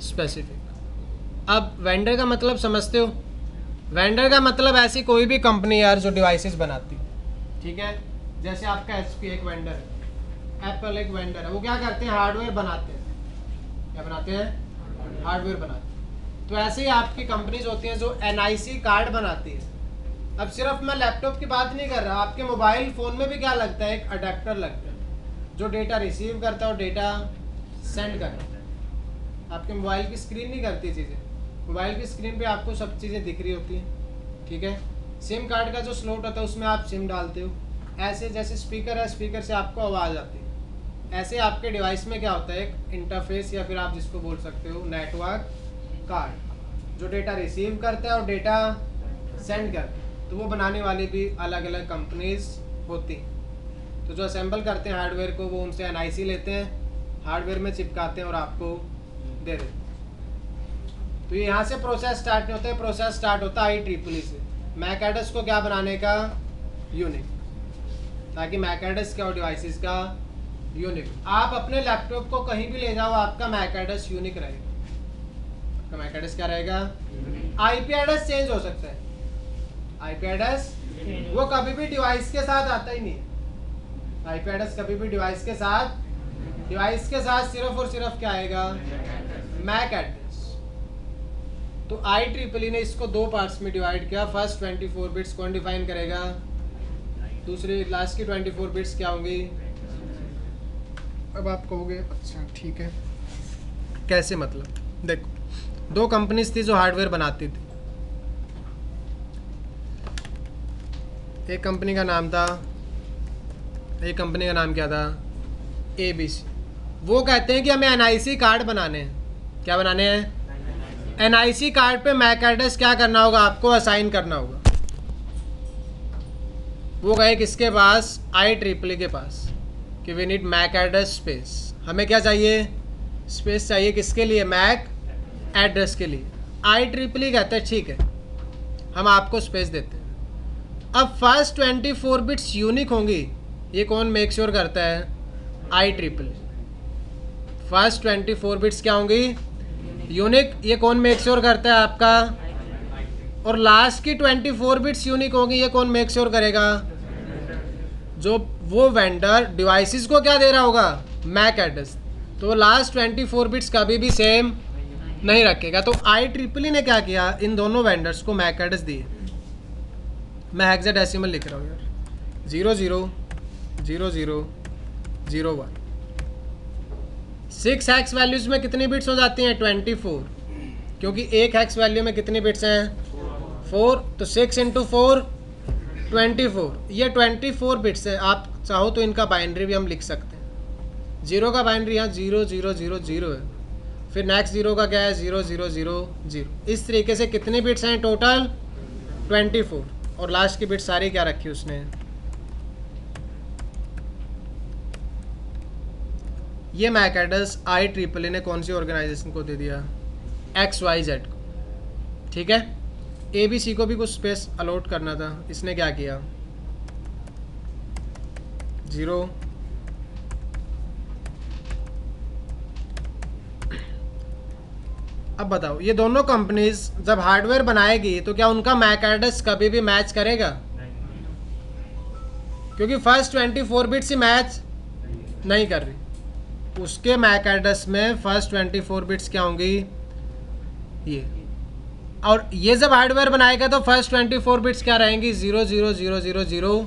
specific. अब वेंडर का मतलब समझते हो, वेंडर का मतलब ऐसी कोई भी कंपनी यार जो डिवाइसेस बनाती, ठीक है। जैसे आपका HP एक वेंडर है, एप्पल एक वेंडर है। वो क्या करते हैं, हार्डवेयर बनाते हैं। क्या बनाते हैं, हार्डवेयर बनाते हैं। तो ऐसे ही आपकी कंपनीज होती हैं जो NIC कार्ड बनाती है। अब सिर्फ मैं लैपटॉप की बात नहीं कर रहा, आपके मोबाइल फ़ोन में भी क्या लगता है, एक अडेप्टर लगता है जो डेटा रिसीव करता है और डेटा सेंड करता है। आपके मोबाइल की स्क्रीन नहीं करती चीज़ें, मोबाइल की स्क्रीन पे आपको सब चीज़ें दिख रही होती हैं, ठीक है। सिम कार्ड का जो स्लॉट होता है उसमें आप सिम डालते हो। ऐसे जैसे स्पीकर है, स्पीकर से आपको आवाज़ आती है। ऐसे आपके डिवाइस में क्या होता है, एक इंटरफेस या फिर आप जिसको बोल सकते हो नेटवर्क कार्ड, जो डेटा रिसीव करता है और डेटा सेंड करता है। तो वो बनाने वाली भी अलग अलग कंपनीज होती हैं। तो जो असेंबल करते हैं हार्डवेयर को, वो उनसे NIC लेते हैं, हार्डवेयर में चिपकाते हैं और आपको दे देते हैं। तो ये यहाँ से प्रोसेस स्टार्ट नहीं होता है, प्रोसेस स्टार्ट होता है IEEE से, मैक एडस को क्या बनाने का, यूनिक, ताकि मैक एडस क्या हो, डिवाइसेस का यूनिक। आप अपने लैपटॉप को कहीं भी ले जाओ, आपका मैक एडस यूनिक रहेगा। आपका मैक एडस क्या रहेगा, IP एड्रेस चेंज हो सकता है। IP एड्रेस वो कभी भी डिवाइस के साथ आता ही नहीं है। IP एड्रेस कभी भी डिवाइस के साथ सिर्फ और सिर्फ क्या आएगा, मैक एड्रेस। तो IEEE ने इसको 2 पार्ट्स में डिवाइड किया। फर्स्ट 24 बिट्स कौन डिफाइन करेगा, दूसरी लास्ट की 24 बिट्स क्या होंगी। अब आप कहोगे अच्छा ठीक है कैसे, मतलब देखो 2 कंपनीज थी जो हार्डवेयर बनाती थी। एक कंपनी का नाम क्या था, ABC। वो कहते हैं कि हमें NIC कार्ड बनाने हैं। क्या बनाने हैं, NIC कार्ड पे मैक एड्रेस क्या करना होगा, आपको असाइन करना होगा। वो गए किसके पास, IEEE के पास, कि we need MAC address space. हमें क्या चाहिए, स्पेस चाहिए, किसके लिए, मैक एड्रेस के लिए। IEEE कहते हैं ठीक है हम आपको स्पेस देते हैं। अब फर्स्ट 24 बिट्स यूनिक होंगी, ये कौन मेक श्योर करता है, IEEE। फर्स्ट 24 बिट्स क्या होंगी, यूनिक, ये कौन मेक श्योर करता है, आपका। और लास्ट की 24 बिट्स यूनिक होंगी, ये कौन मेक श्योर करेगा, जो वो वेंडर डिवाइसेस को क्या दे रहा होगा, मैक एड्रेस। तो लास्ट 24 बिट्स कभी भी सेम नहीं रखेगा। तो IEEE ने क्या किया, इन दोनों वेंडर्स को मैक एड्रेस दिए। मैं हेक्साडेसिमल लिख रहा हूँ यार, 000001। 6 हैक्स वैल्यूज़ में कितनी बिट्स हो जाती हैं, 24, क्योंकि एक हैक्स वैल्यू में कितनी बिट्स हैं, 4। तो 6 × 4 24, ये 24 बिट्स है। आप चाहो तो इनका बाइनरी भी हम लिख सकते हैं। 0 का बाइनरी यहाँ 0000 है, फिर नेक्स्ट 0 का क्या है, 0000। इस तरीके से कितने बिट्स हैं टोटल, 24। और लास्ट की बिट सारी क्या रखी उसने, ये मैक एड्रेस IEEE ने कौन सी ऑर्गेनाइजेशन को दे दिया, XYZ को। ठीक है, ए बी सी को भी कुछ स्पेस अलॉट करना था, इसने क्या किया, 0। अब बताओ, ये दोनों कंपनीज जब हार्डवेयर बनाएगी तो क्या उनका मैक एड्रेस कभी भी मैच करेगा? क्योंकि फर्स्ट 24 बिट्स ही मैच नहीं कर रही, उसके मैक एड्रेस में फर्स्ट 24 बिट्स क्या होंगी, ये। और ये जब हार्डवेयर बनाएगा तो फर्स्ट 24 बिट्स क्या रहेंगी, 0 0 0 0 0।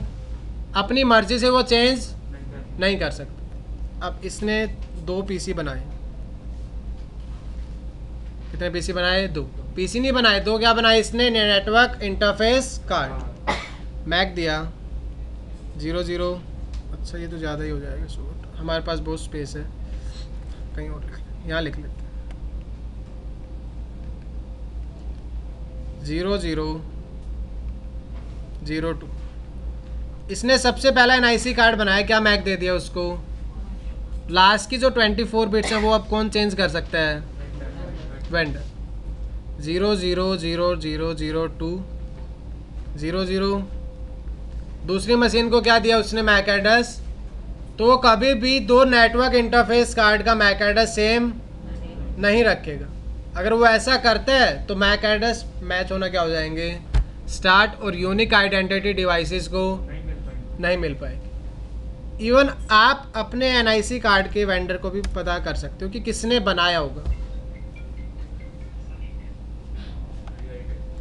अपनी मर्जी से वो चेंज नहीं कर सकते। अब इसने 2 पीसी बनाए, कितने पीसी बनाए, 2 पीसी नहीं बनाए, 2 क्या बनाए इसने, नेटवर्क इंटरफेस कार्ड, मैक दिया 0 0। अच्छा ये तो ज़्यादा ही हो जाएगा शॉर्ट, हमारे पास बहुत स्पेस है, कहीं और यहाँ लिख लेते हैं, 0 0 0 2। इसने सबसे पहला एनआईसी कार्ड बनाया, क्या मैक दे दिया उसको, लास्ट की जो 24 बिट्स हैं वो अब कौन चेंज कर सकता है, वेंडर। 0 0 0 0 0 2 0 0। दूसरी मशीन को क्या दिया उसने, मैक एड्रेस, तो वो कभी भी 2 नेटवर्क इंटरफेस कार्ड का मैक एड्रेस सेम नहीं रखेगा। अगर वो ऐसा करता है तो मैक एड्रेस मैच होना क्या हो जाएंगे, स्टार्ट और यूनिक आइडेंटिटी डिवाइसेस को नहीं मिल पाएगी। इवन आप अपने एनआईसी कार्ड के वेंडर को भी पता कर सकते हो कि किसने बनाया होगा।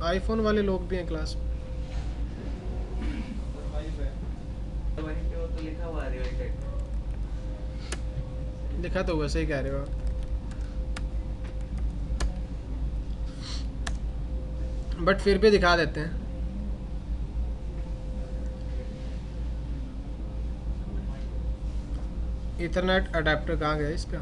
आईफोन वाले लोग भी हैं क्लास में, तो लिखा हुआ है, लिखा तो वैसे ही कह रहे हो आप। बट फिर भी दिखा देते हैं। इथरनेट अडेप्टर कहाँ गया इसका,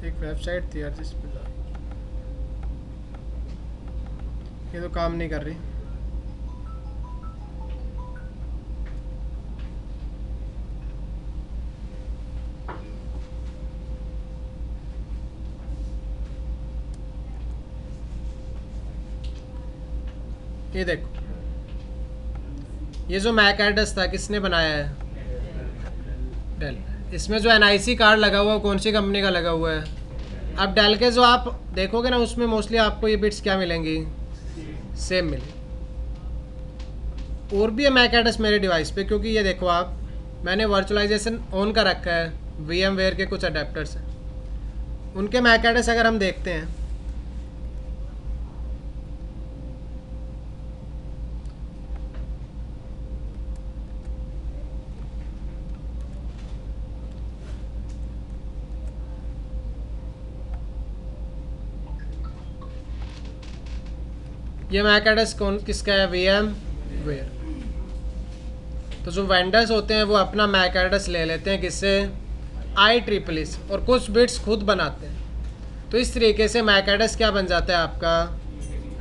एक वेबसाइट थी यार जिस पे ये तो काम नहीं कर रही। ये देखो, ये जो मैक एड्रेस था किसने बनाया है, डेल। इसमें जो एनआईसी कार्ड लगा हुआ है कौन सी कंपनी का लगा हुआ है। अब डेल के जो आप देखोगे ना उसमें मोस्टली आपको ये बिट्स क्या मिलेंगी, सेम मिलेंगी। और भी है मैक एड्रेस मेरे डिवाइस पे, क्योंकि ये देखो आप, मैंने वर्चुअलाइजेशन ऑन कर रखा है, VMware के कुछ अडेप्टर्स हैं, उनके मैक एड्रेस अगर हम देखते हैं ये मैक एड्रेस कौन किसका है, VMware। तो जो वेंडर्स होते हैं वो अपना मैक एड्रेस ले लेते हैं किससे, IEEE से, और कुछ बिट्स खुद बनाते हैं। तो इस तरीके से मैक एड्रेस क्या बन जाता है आपका,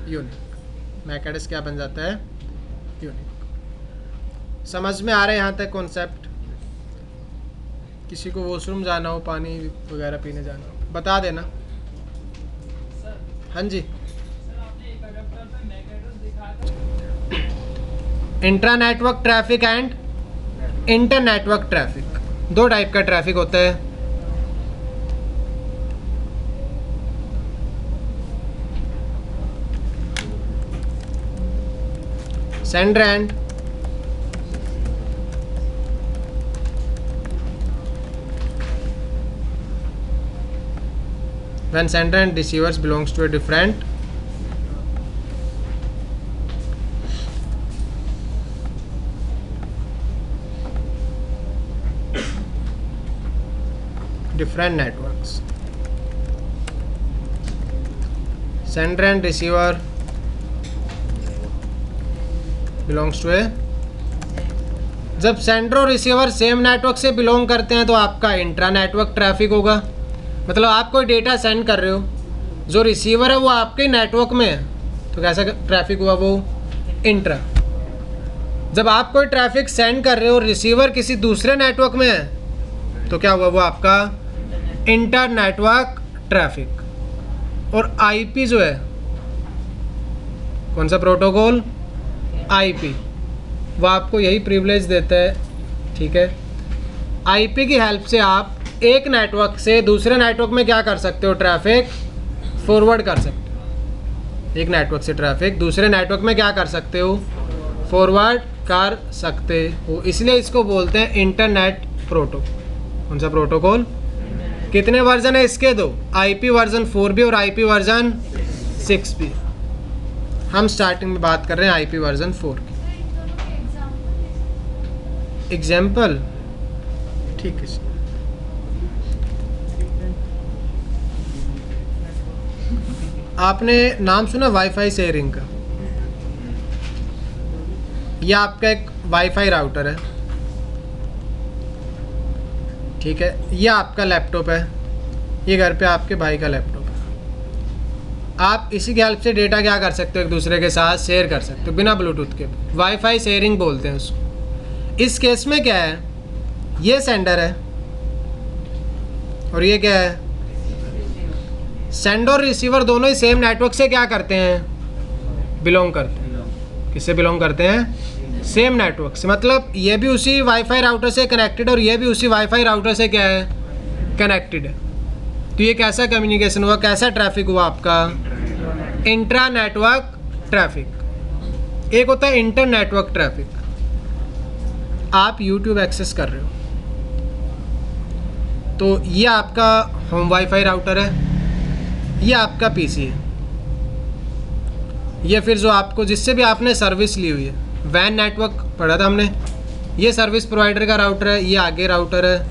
यूनिक। मैक एड्रेस क्या बन जाता है, यूनिक। समझ में आ रहा है यहाँ तक कॉन्सेप्ट? किसी को वॉशरूम जाना हो, पानी वगैरह पीने जाना हो, बता देना। हाँ जी, intra network traffic and inter network traffic, 2 type का ट्रैफिक होता है। Sender and when sender and receivers belongs to a different networks। Sender and receiver belongs to a. जब सेंडर और रिसीवर सेम नेटवर्क से बिलोंग करते हैं तो आपका इंट्रा नेटवर्क ट्रैफिक होगा। मतलब आप कोई डेटा सेंड कर रहे हो, जो रिसीवर है वो आपके नेटवर्क में है, तो कैसा ट्रैफिक हुआ वो इंट्रा। जब आप कोई ट्रैफिक सेंड कर रहे हो और रिसीवर किसी दूसरे नेटवर्क में है तो क्या हुआ वो आपका इंटर नेटवर्क ट्रैफिक। और आईपी जो है, कौन सा प्रोटोकॉल, आईपी, वो आपको यही प्रिविलेज देता है, ठीक है। आईपी की हेल्प से आप एक नेटवर्क से दूसरे नेटवर्क में क्या कर सकते हो, ट्रैफिक फॉरवर्ड कर सकते हो। एक नेटवर्क से ट्रैफिक दूसरे नेटवर्क में क्या कर सकते हो, फॉरवर्ड कर सकते हो। इसलिए इसको बोलते हैं इंटरनेट प्रोटोकॉल। कौन सा प्रोटोकॉल, कितने वर्जन है इसके, दो, आईपी वर्जन 4 और आईपी वर्जन 6। हम स्टार्टिंग में बात कर रहे हैं आईपी वर्जन 4 की। एग्जाम्पल, ठीक है। आपने नाम सुना वाईफाई शेयरिंग का? यह आपका एक वाईफाई राउटर है, ठीक है। यह आपका लैपटॉप है, ये घर पे आपके भाई का लैपटॉप है। आप इसी की हेल्प से डेटा क्या कर सकते हो, एक दूसरे के साथ शेयर कर सकते हो बिना ब्लूटूथ के। वाईफाई शेयरिंग बोलते हैं उसको। इस केस में क्या है, ये सेंडर है और ये क्या है, सेंडर और रिसीवर दोनों ही सेम नेटवर्क से क्या करते हैं, बिलोंग करते हैं। किससे बिलोंग करते हैं, सेम नेटवर्क से। मतलब ये भी उसी वाईफाई राउटर से कनेक्टेड और ये भी उसी वाईफाई राउटर से क्या है, कनेक्टेड है। तो ये कैसा कम्युनिकेशन हुआ, कैसा ट्रैफिक हुआ आपका, इंट्रा नेटवर्क ट्रैफिक। एक होता है इंटर नेटवर्क ट्रैफिक। आप यूट्यूब एक्सेस कर रहे हो तो ये आपका होम वाईफाई राउटर है, ये आपका पीसी है, ये फिर जो आपको जिससे भी आपने सर्विस ली हुई है, वैन नेटवर्क पढ़ा था हमने, ये सर्विस प्रोवाइडर का राउटर है, ये आगे राउटर है,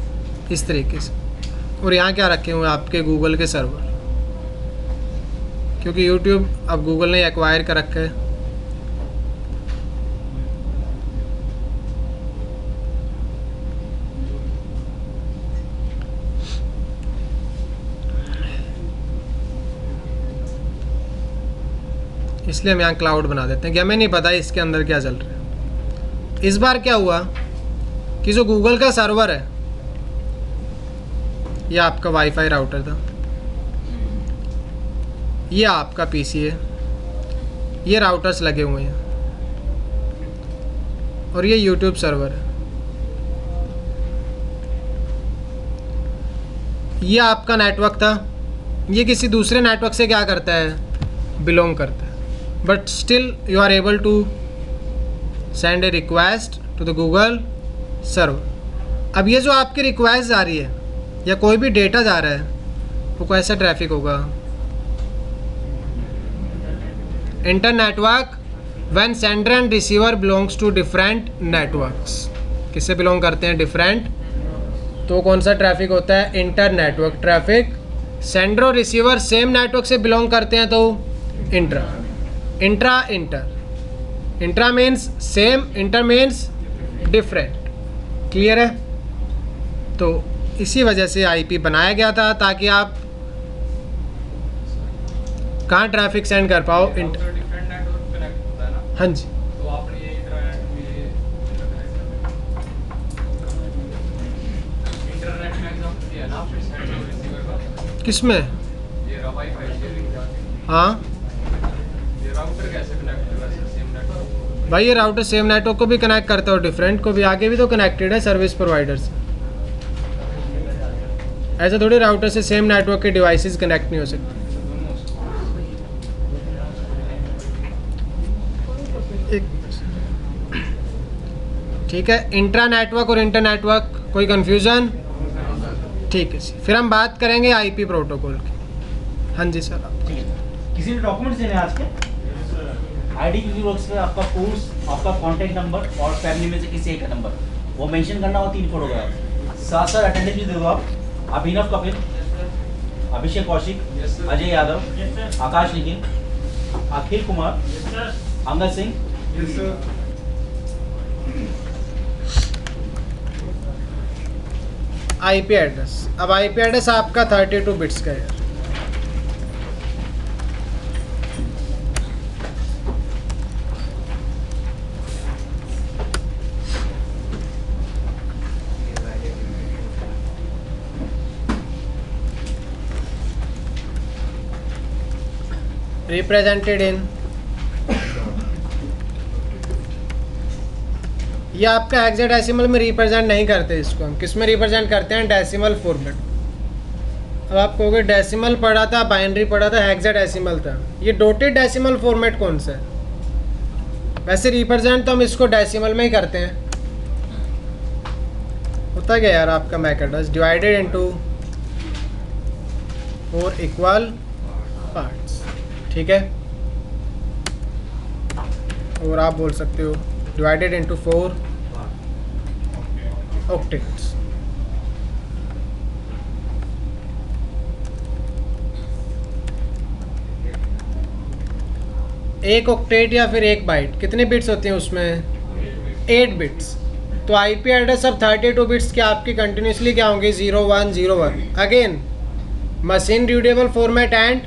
इस तरीके से। और यहाँ क्या रखे हुए हैं आपके गूगल के सर्वर, क्योंकि यूट्यूब अब गूगल ने एक्वायर कर रखा है। इसलिए हम यहाँ क्लाउड बना देते हैं कि हमें नहीं पता इसके अंदर क्या चल रहा है। इस बार क्या हुआ कि जो गूगल का सर्वर है, यह आपका वाईफाई राउटर था, यह आपका पीसी है, ये राउटर्स लगे हुए हैं और ये यूट्यूब सर्वर है। ये आपका नेटवर्क था, ये किसी दूसरे नेटवर्क से क्या करता है, बिलोंग करता है। But still you are able to send a request to the Google server. अब ये जो आपकी रिक्वेस्ट आ रही है या कोई भी डेटा जा रहा है, वो कैसा ट्रैफिक होगा, inter network when sender and receiver belongs to different networks. किससे बिलोंग करते हैं, डिफरेंट, तो कौन सा ट्रैफिक होता है, इंटर नेटवर्क ट्रैफिक। सेंडर और रिसीवर सेम नेटवर्क से बिलोंग करते हैं तो intra. Intra inter, intra means same, inter means different. Clear है? तो इसी वजह से आईपी बनाया गया था ताकि आप कहाँ ट्रैफिक सेंड कर पाओ। डिफरेंट नेटवर्क कनेक्ट होता है ना, हाँ जी, तो आपने ये इंटरनेट में एग्जांपल दिया ना आपने सेंडर और रिसीवर का, किसमें, ये वाईफाई शेयरिंग, हाँ ये राउटर कैसे कनेक्ट होगा सेम नेटवर्क। भाई, ये राउटर सेम नेटवर्क को भी कनेक्ट करता है और डिफरेंट को भी, आगे भी तो कनेक्टेड है सर्विस प्रोवाइडर से। ऐसा थोड़ी राउटर से सेम नेटवर्क के डिवाइसेस कनेक्ट नहीं हो सकते। ठीक है, इंट्रा नेटवर्क और इंटर नेटवर्क, कोई कंफ्यूजन? ठीक है, फिर हम बात करेंगे आईपी प्रोटोकॉल की। हाँ जी सर, ठीक है। किसी ने डॉक्यूमेंट्स देने हैं आज के, आईडी किसी बॉक्स में आपका कोर्स, आपका कॉन्टैक्ट नंबर और फैमिली में से किसी एक का नंबर वो मेंशन करना हो, 3 फोटोग्राफ। साथ साथ अटेंडेंस भी दे दो आप। Abhinav Kapil, Abhishek Kaushik, Yes, sir. Ajay Yadav, Yes, sir. Akash Nikhil, Akhil Kumar, Yes, sir. Angad Singh, Yes, sir. IP address. अब आईपी एड्रेस आपका 32 बिट्स का है। रिप्रेजेंटेड इन, ये आपका हेक्साडेसिमल में रिप्रेजेंट नहीं करते, इसको हम किस में रिप्रेजेंट करते हैं? Decimal format. अब आप कहोगे डेसिमल पढ़ा था, बाइनरी पढ़ा था, हेक्साडेसिमल था, ये डॉटेड डेसिमल फॉर्मेट कौन सा है? वैसे रिप्रेजेंट तो हम इसको डेसिमल में ही करते हैं। होता क्या यार आपका MAC address divided into 4 equal parts, ठीक है। और आप बोल सकते हो डिवाइडेड इनटू 4 ऑक्टेट्स। एक ऑक्टेट या फिर एक बाइट कितने बिट्स होते हैं उसमें? 8 बिट्स। तो आईपी एड्रेस अब 32 बिट्स के आपकी कंटिन्यूसली क्या होंगे? 0101। Again machine readable format and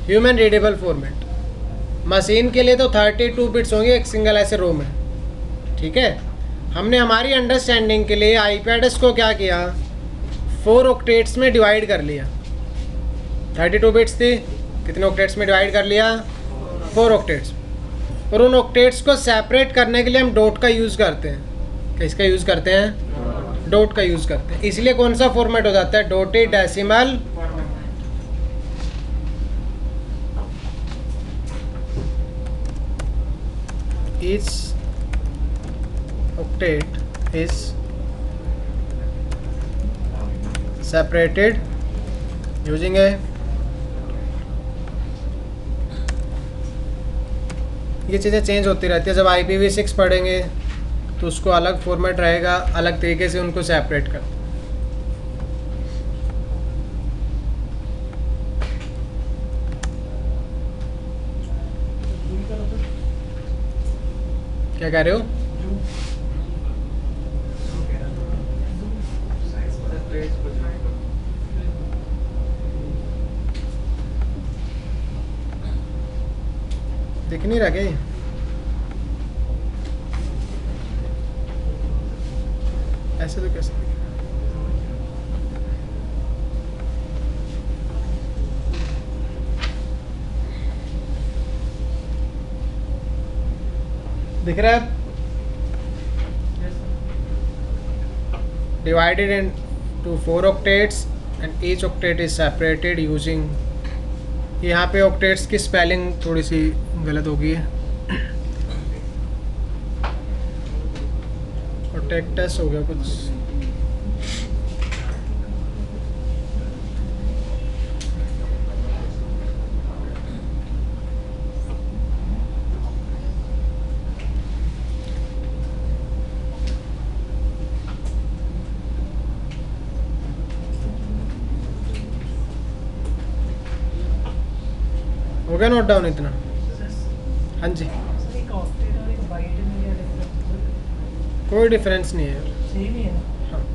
human readable format. Machine के लिए तो 32 बिट्स होंगे एक सिंगल ऐसे रो में, ठीक है। हमने हमारी अंडरस्टैंडिंग के लिए आईपी एड्रेस को क्या किया? 4 ऑक्टेट्स में डिवाइड कर लिया। 32 बिट्स थी, कितने ऑक्टेट्स में डिवाइड कर लिया? 4 ऑक्टेट्स। और उन ऑक्टेट्स को सेपरेट करने के लिए हम डॉट का यूज़ करते हैं। किसका यूज़ करते हैं? डॉट का यूज़ करते हैं। इसलिए कौन सा फॉर्मेट हो जाता है? Dotted decimal. Each octet is separated using a, ये चीज़ें चेंज होती रहती है। जब IPv6 पढ़ेंगे तो उसको अलग फॉर्मेट रहेगा, अलग तरीके से उनको सेपरेट कर। क्या कह रहे हो? दिख नहीं रहा क्या ये? ऐसे तो कैसे? दिख रहा है? Divided into 4 octets and each octet is separated using, यहाँ पे ऑक्टेट्स की स्पेलिंग थोड़ी सी गलत हो गई है, ऑक्टेट्स हो गया कुछ। हो गया नोट डाउन इतना? हाँ जी, सर एक ऑक्टेट और एक बाइट में क्या डिफरेंस? कोई डिफरेंस नहीं है। सेम ही है ना? हाँ।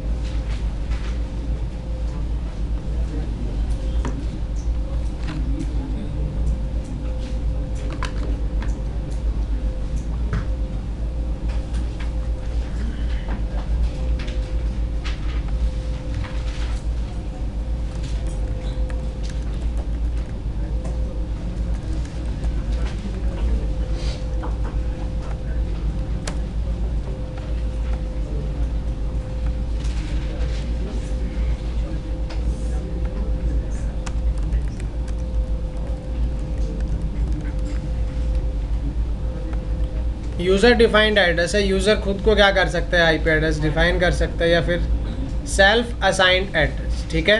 यूज़र डिफाइंड एड्रेस है। यूज़र खुद को क्या कर सकता है? आईपी एड्रेस डिफाइन कर सकता है, या फिर सेल्फ असाइंड एड्रेस, ठीक है।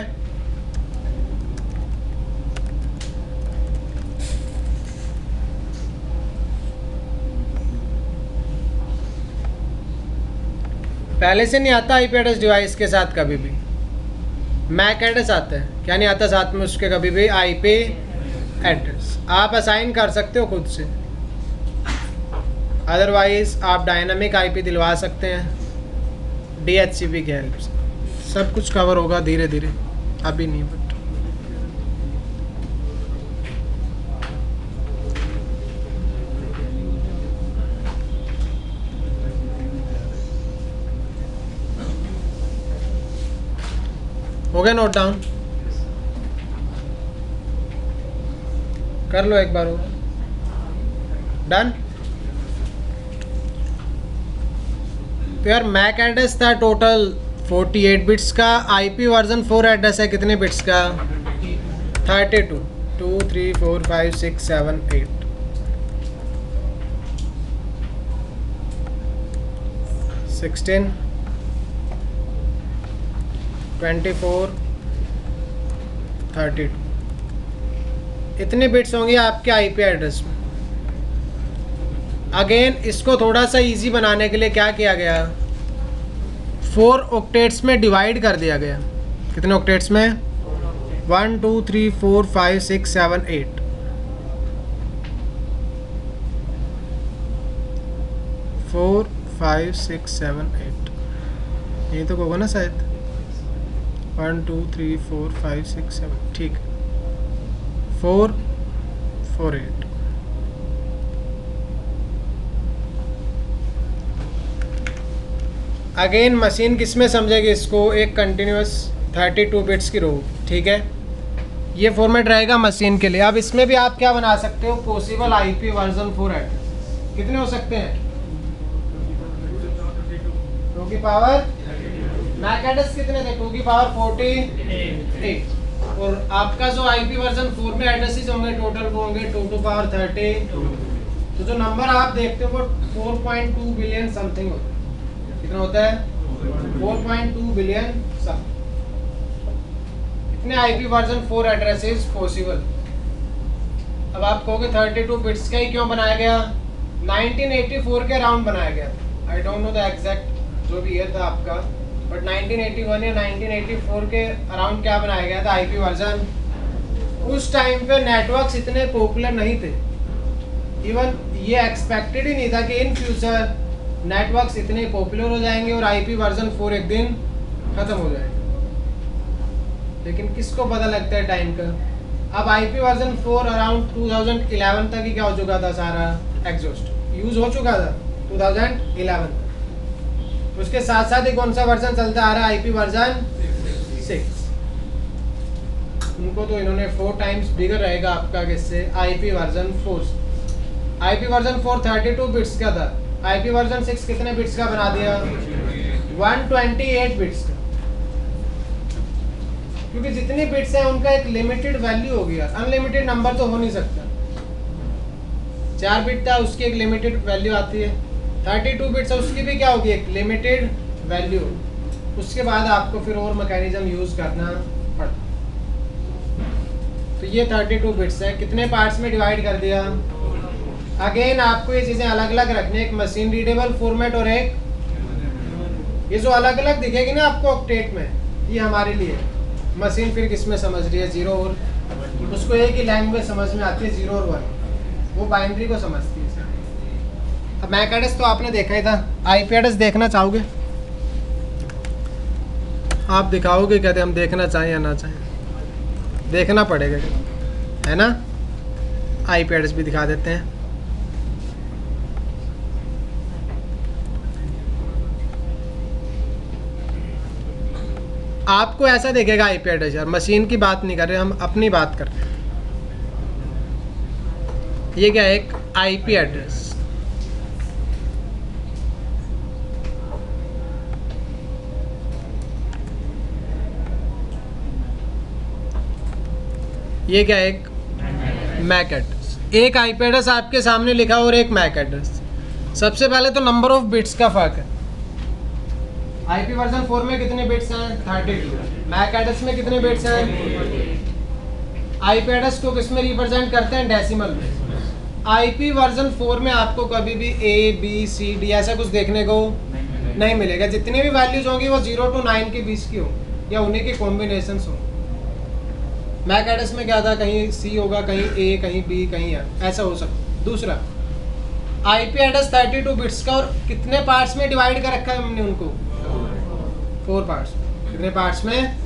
पहले से नहीं आता आईपी एड्रेस डिवाइस के साथ कभी भी। मैक एड्रेस आता है क्या नहीं आता साथ में उसके कभी भी आईपी एड्रेस। आप असाइन कर सकते हो खुद से, अदरवाइज आप डायनामिक आईपी दिलवा सकते हैं DHCP की हेल्प से। सब कुछ कवर होगा धीरे धीरे, अभी नहीं बट हो गया नोट डाउन, कर लो एक बार, हो डन। तो यार मैक एड्रेस था टोटल 48 बिट्स का, आईपी वर्जन 4 एड्रेस है कितने बिट्स का 32, 2 3 4 5 6 7 8, 16 24 32, इतने बिट्स होंगे आपके आईपी एड्रेस में। अगेन इसको थोड़ा सा इजी बनाने के लिए क्या किया गया, 4 ऑक्टेट्स में डिवाइड कर दिया गया। कितने ऑक्टेट्स में 1 2 3 4 5 6 7 8, 4 5 6 7 8, ये तो होगा ना शायद 1 2 3 4 5 6 7, ठीक, 4 4 8। अगेन मशीन किस में समझेगी इसको, एक कंटिन्यूस 32 बिट्स की रो, ठीक है, ये फॉर्मेट रहेगा मशीन के लिए। अब इसमें भी आप क्या बना सकते हो, पॉसिबल आईपी वर्जन 4 एड्रेस कितने हो सकते हैं, 2 की पावर, मैक एड्रेस कितने थे 2 की पावर 48, और आपका जो आईपी वर्जन 4 में एड्रेसेस होंगे टोटल वो होंगे 2 टू पावर 32। तो जो नंबर आप देखते हो वो 4.2 बिलियन समथिंग होता है। कितना होता है 4.2 बिलियन सब। इतने आईपी वर्जन 4 एड्रेसेस पॉसिबल। अब आप कहोगे 32 बिट्स का ही क्यों बनाया गया, 1984 के अराउंड बनाया गया। I don't know the exact जो भी था आपका, बट 1981 या 1984 के अराउंड क्या बनाया गया था आईपी वर्जन। उस टाइम पे नेटवर्क्स इतने पॉपुलर नहीं थे, इवन ये एक्सपेक्टेड ही नहीं था कि इन फ्यूचर नेटवर्क्स इतने पॉपुलर हो जाएंगे और आईपी वर्जन 4 एक दिन ख़त्म हो जाएगा। लेकिन किसको पता लगता है टाइम का। अब आईपी वर्जन 4 अराउंड 2011 तक ही क्या हो चुका था, सारा एग्जॉस्ट यूज़ हो चुका था 2011 तक। उसके साथ साथ ही कौन सा वर्जन चलता आ रहा है, आईपी वर्जन 6। उनको तो इन्होंने 4 टाइम्स बिगर रहेगा आपका किससे, आईपी वर्जन 4 से। आईपी वर्जन 4 32 बिट्स का था, आईपी वर्जन 6 कितने बिट्स का बना दिया, 128 बिट्स का। क्योंकि जितनी बिट्स हैं उनका एक लिमिटेड वैल्यू होगी यार, अनलिमिटेड नंबर तो हो नहीं सकता। 4 बिट था उसकी एक लिमिटेड वैल्यू आती है, 32 बिट्स है उसकी भी क्या होगी, एक लिमिटेड वैल्यू। उसके बाद आपको फिर और मैकेनिज्म यूज़ करना पड़ता। तो ये 32 बिट्स है, कितने पार्ट्स में डिवाइड कर दिया। अगेन आपको ये चीज़ें अलग अलग रखनी है, एक मशीन रीडेबल फॉर्मेट और एक ये जो अलग अलग दिखेगी ना आपको ऑक्टेट में, ये हमारे लिए मशीन फिर किस में समझ रही है, 0 और, उसको एक ही लैंग्वेज समझ में आती है 0 और 1, वो बाइनरी को समझती है। अब मैक एड्रेस तो आपने देखा ही था, आईपी एड्रेस देखना चाहोगे आप, दिखाओगे कहते हम देखना चाहें या ना चाहें, देखना पड़ेगा है ना। आईपी एड्रेस भी दिखा देते हैं। आपको ऐसा देखेगा आईपी एड्रेस, यार मशीन की बात नहीं कर रहे हम, अपनी बात कर रहे हैं। ये क्या है, एक आईपी एड्रेस, ये क्या है, एक मैक एड्रेस। एक आईपी एड्रेस आपके सामने लिखा और एक मैक एड्रेस। सबसे पहले तो नंबर ऑफ बिट्स का फर्क है। आईपी वर्जन 4 में कितने बिट्स हैं, 32। मैक एड्रेस में कितने बिट्स हैं। आईपी एड्रेस को किस में रिप्रेजेंट करते हैं, डेसिमल में। आईपी वर्जन 4 में आपको कभी भी ABCD ऐसा कुछ देखने को नहीं मिलेगा। जितनी भी वैल्यूज होंगी वो 0 to 9 के बीच की हो या उन्हीं के कॉम्बिनेशंस हो। मैक एड्रेस में क्या था, कहीं सी होगा, कहीं ए, कहीं बी, कहीं एफ, ऐसा हो सकता। दूसरा आईपी एड्रेस 32 बिट्स का, और कितने पार्ट्स में डिवाइड कर रखा है हमने उनको? 4 पार्ट्स। कितने पार्ट्स में?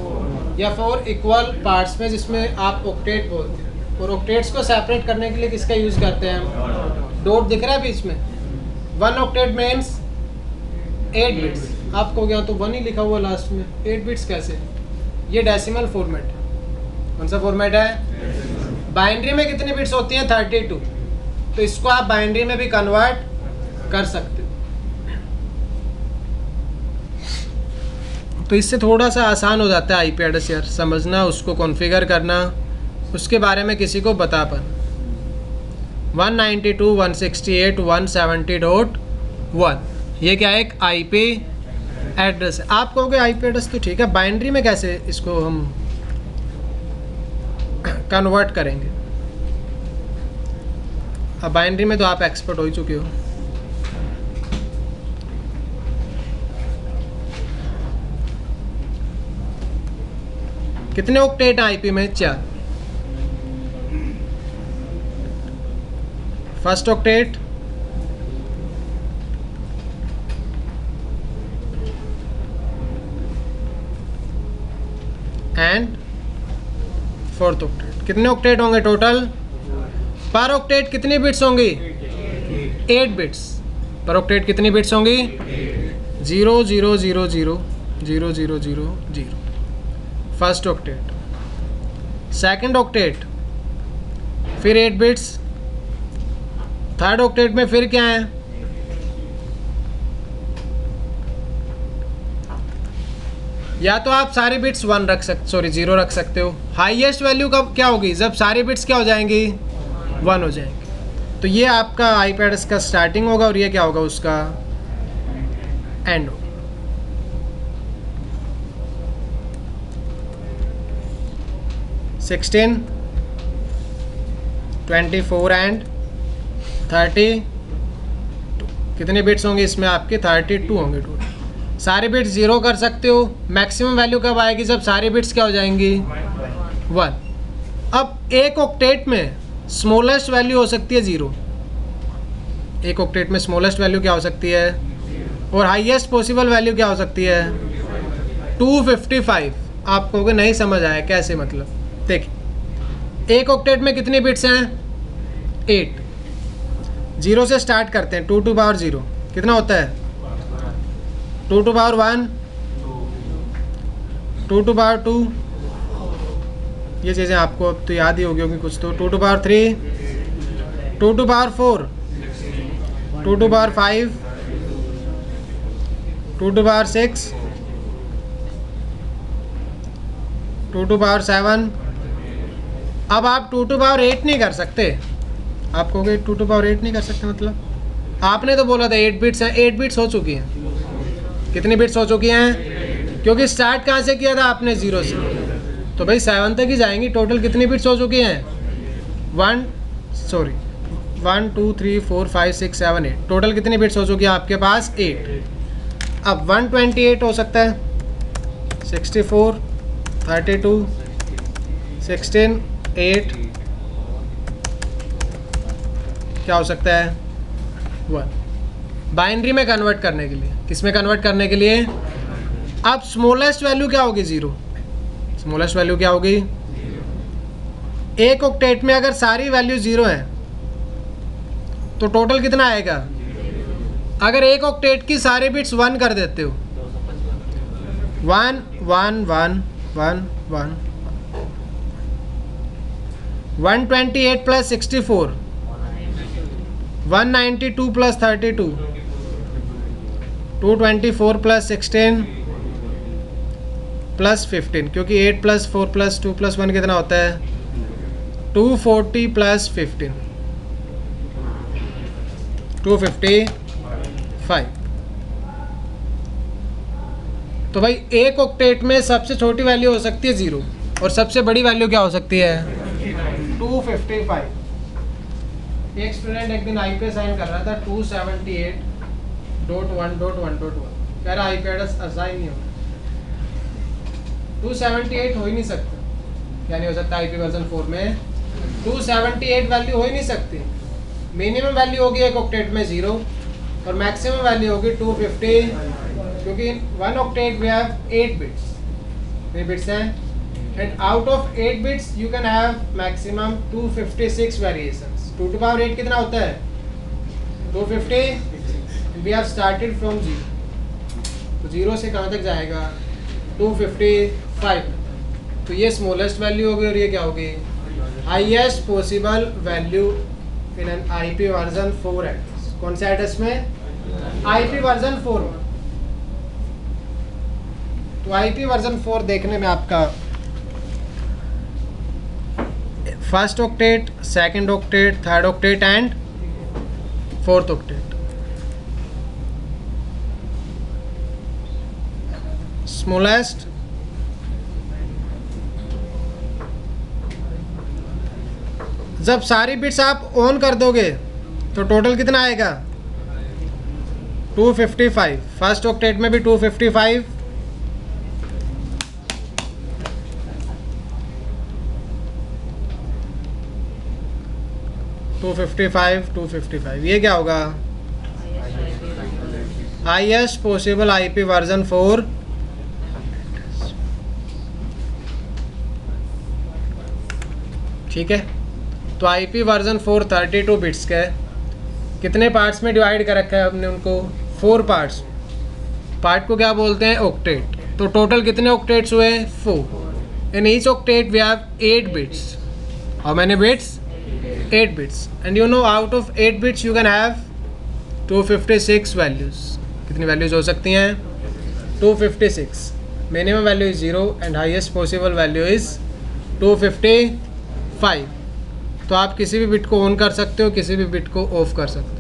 या 4 इक्वल पार्ट्स में, जिसमें आप ऑक्टेट बोलते हैं। और ऑक्टेट्स को सेपरेट करने के लिए किसका यूज़ करते हैं हम? डॉट दिख रहा है बीच में। 1 ऑक्टेट मीन्स 8 बिट्स। आपको क्या तो 1 ही लिखा हुआ लास्ट में, 8 बिट्स कैसे? ये डेसिमल फॉर्मेट है। कौन सा फॉर्मेट है? बाइनरी में कितनी बिट्स होती हैं? 32। तो इसको आप बाइनरी में भी कन्वर्ट कर सकते हो। तो इससे थोड़ा सा आसान हो जाता है आईपी एड्रेस यार समझना, उसको कॉन्फ़िगर करना, उसके बारे में किसी को बता पाना। 192.168.170.1 ये क्या है? एक आईपी एड्रेस है। आप कहोगे आईपी एड्रेस तो ठीक है, बाइनरी में कैसे इसको हम कन्वर्ट करेंगे? अब बाइनरी में तो आप एक्सपर्ट हो ही चुके हो। कितने ऑक्टेट हैं आईपी में? 4। First octet, and fourth octet. कितने ऑक्टेट होंगे टोटल? पर ऑक्टेट कितनी बिट्स होंगी? 8 बिट्स। पर ऑक्टेट कितनी बिट्स होंगी? 0 0 0 0 0 0 0 0। First octet. सेकंड ऑक्टेट फिर 8 बिट्स। थर्ड ऑक्टेट में फिर क्या है? या तो आप सारी बिट्स 0 रख सकते हो। हाईएस्ट वैल्यू कब क्या होगी? जब सारी बिट्स क्या हो जाएंगी? 1 हो जाएंगी। तो ये आपका आईपी एड्रेस का स्टार्टिंग होगा, और ये क्या होगा? उसका एंड होगा। (16, 24 एंड 32 कितने बिट्स होंगे इसमें? आपके 32 होंगे टोटल। सारे बिट्स 0 कर सकते हो। मैक्सिमम वैल्यू कब आएगी? जब सारी बिट्स क्या हो जाएंगी? 1। अब एक ऑक्टेट में स्मॉलेस्ट वैल्यू हो सकती है 0। एक ऑक्टेट में स्मॉलेस्ट वैल्यू क्या हो सकती है? और हाईएस्ट पॉसिबल वैल्यू क्या हो सकती है? 255। आप कहोगे नहीं समझ आया, कैसे मतलब? देखिए, एक ऑक्टेट में कितनी बिट्स हैं? 8। 0 से स्टार्ट करते हैं। 2 टू पावर 0 कितना होता है? 2 टू पावर 1, 2 टू पावर 2, ये चीज़ें आपको अब तो याद ही होगी कुछ तो। 2 to power 3, 2 to power 4, 2 to power 5, 2 to power 6, 2 to power 7। अब आप 2 टू पावर 8 नहीं कर सकते। आप कहोगे 2 टू पावर 8 नहीं कर सकते मतलब? आपने तो बोला था 8 बिट्स हैं। 8 बिट्स हो चुकी हैं। कितनी बिट्स हो चुकी हैं? क्योंकि स्टार्ट कहाँ से किया था आपने? 0 से। तो भाई 7 तक ही जाएंगी। टोटल कितनी बिट्स हो चुकी हैं? 1 2 3 4 5 6 7 8। टोटल कितनी बिट्स हो चुकी है आपके पास? 8। अब 128 हो सकता है, 64, 32, 16, 8 क्या हो सकता है? 1। बाइनरी में कन्वर्ट करने के लिए, किस में कन्वर्ट करने के लिए? अब स्मॉलेस्ट वैल्यू क्या होगी? 0। स्मॉलेस्ट वैल्यू क्या होगी? एक ऑक्टेट में अगर सारी वैल्यू 0 है तो टोटल कितना आएगा? अगर एक ऑक्टेट की सारी बिट्स 1 कर देते हो, 1 1 1 1 1, 128 प्लस 64, 192 प्लस 32, 224 प्लस 16 प्लस 15, क्योंकि 8 प्लस 4 प्लस 2 प्लस 1 कितना होता है? 240 प्लस 15, 255। तो भाई एक ऑक्टेट में सबसे छोटी वैल्यू हो सकती है 0, और सबसे बड़ी वैल्यू क्या हो सकती है? 255। एक स्टूडेंट एक दिन आईपी साइन कर रहा था 278.1.1.1, कह रहा आईपी एड्रेस असाइन नहीं होगा। 278 हो ही नहीं सकता, क्या नहीं हो सकता आईपी वर्जन 4 में? 278 वैल्यू हो ही नहीं सकती। मिनिमम वैल्यू होगी एक ऑक्टेट में 0 और मैक्सिमम वैल्यू होगी 250, क्योंकि 1 octet we have 8 bits, 3 bits हैं, and out of 8 bits you can have maximum 256 variations. 2 to power 8 कितना होता है? 250। वी हैव स्टार्टेड फ्रॉम 0, तो 0 से कहाँ तक जाएगा? 255। तो ये स्मॉलेस्ट वैल्यू होगी और ये क्या होगी? Highest possible value in an IP version 4 address. कौन से एड्रेस में? आईपी वर्जन 4 में। तो आईपी वर्जन 4 देखने में आपका first octet, second octet, third octet and fourth octet. Smallest जब सारी बिट्स आप ऑन कर दोगे तो टोटल कितना आएगा? 255। फर्स्ट ऑक्टेट में भी 255, ये क्या होगा? Highest possible IP version 4। ठीक है, तो आईपी वर्जन 4 32 बिट्स का है। कितने पार्ट्स में डिवाइड कर रखा है हमने उनको? 4 पार्ट्स। पार्ट को क्या बोलते हैं? ऑक्टेट। तो टोटल कितने ऑक्टेट्स हुए? 4। In each octet we have 8 bits. How many bits? 8 bits. And you know out of 8 bits you can have 256 values. कितनी वैल्यूज हो सकती हैं? 256। Minimum value is 0 and highest possible value is 255। तो आप किसी भी बिट को ऑन कर सकते हो, किसी भी बिट को ऑफ कर सकते हो।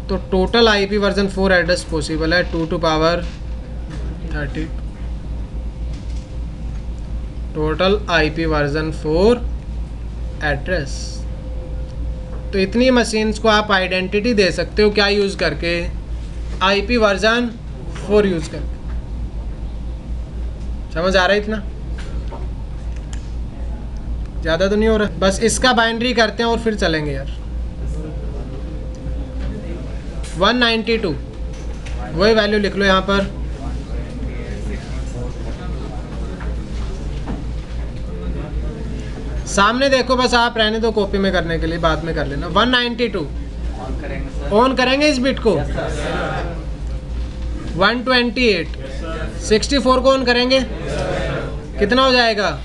तो total IP version 4 address possible है 2 to power 30। Total IP version 4 address. तो इतनी मशीन्स को आप आइडेंटिटी दे सकते हो क्या यूज़ करके? आईपी वर्जन 4 यूज़ करके। समझ आ रहा है इतना? ज़्यादा तो नहीं हो रहा? बस इसका बाइनरी करते हैं और फिर चलेंगे यार। 192 वही वैल्यू लिख लो यहाँ पर। सामने देखो, बस आप रहने दो कॉपी में करने के लिए, बाद में कर लेना। 192 ऑन करेंगे इस बिट को। 128 64 को ऑन करेंगे, कितना हो जाएगा?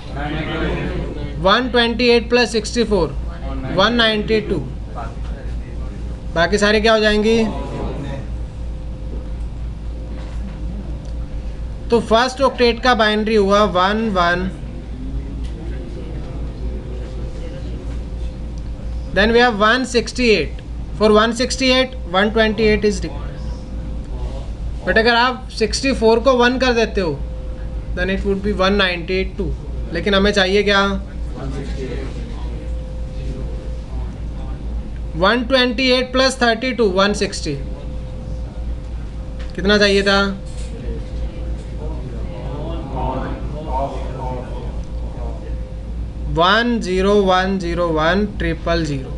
128 प्लस 64 192। बाकी सारी क्या हो जाएंगी? तो फर्स्ट ऑक्टेट का बाइनरी हुआ 11। Then we have 168। For 168 128 is required. But अगर आप 64 को 1 कर देते हो देन इट वुड बी 192। लेकिन हमें चाहिए क्या? 128 प्लस 32 160। कितना चाहिए था? 1010100।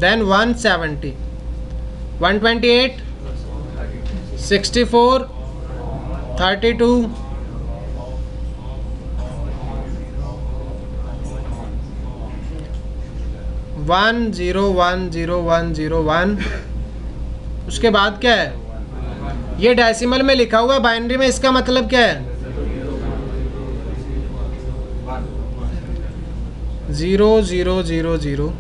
देन 170 128 64 32 1010101। उसके बाद क्या है? ये डेसिमल में लिखा हुआ बाइनरी में, इसका मतलब क्या है? 0000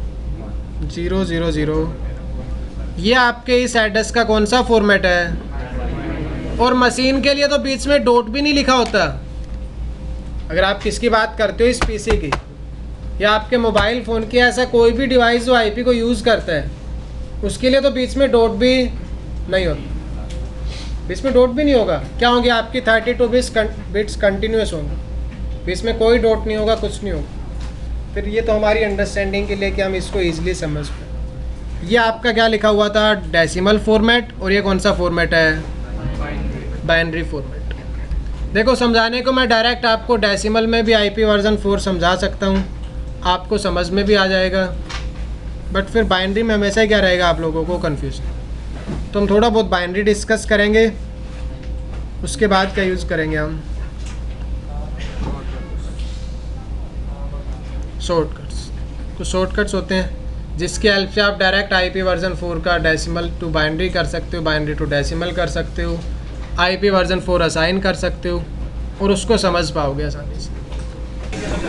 ये आपके इस एड्रेस का कौन सा फॉर्मेट है? और मशीन के लिए तो बीच में डॉट भी नहीं लिखा होता। अगर आप किसकी बात करते हो, इस पीसी की या आपके मोबाइल फ़ोन की, ऐसा कोई भी डिवाइस जो आईपी को यूज़ करता है उसके लिए तो बीच में डॉट भी नहीं होता। बीच में डॉट भी नहीं होगा। क्या होगी? आपकी 32 बिट्स कंटिन्यूस होंगे, बीच में कोई डॉट नहीं होगा, कुछ नहीं होगा। फिर ये तो हमारी अंडरस्टैंडिंग के लिए कि हम इसको ईजिली समझ पाए। ये आपका क्या लिखा हुआ था? Decimal format. और ये कौन सा फॉर्मेट है? Binary format. देखो समझाने को मैं डायरेक्ट आपको डेसिमल में भी IP वर्जन 4 समझा सकता हूँ, आपको समझ में भी आ जाएगा, बट फिर बाइनरी में हमेशा क्या रहेगा आप लोगों को कंफ्यूज। तो हम थोड़ा बहुत बाइनरी डिस्कस करेंगे, उसके बाद क्या यूज़ करेंगे हम, शॉर्टकट्स। कुछ शॉर्टकट्स होते हैं जिसकी हेल्प से आप डायरेक्ट IP वर्जन 4 का डेसिमल टू बाइनरी कर सकते हो, बाइनरी टू डेसिमल कर सकते हो, IP वर्जन 4 असाइन कर सकते हो और उसको समझ पाओगे आसानी से।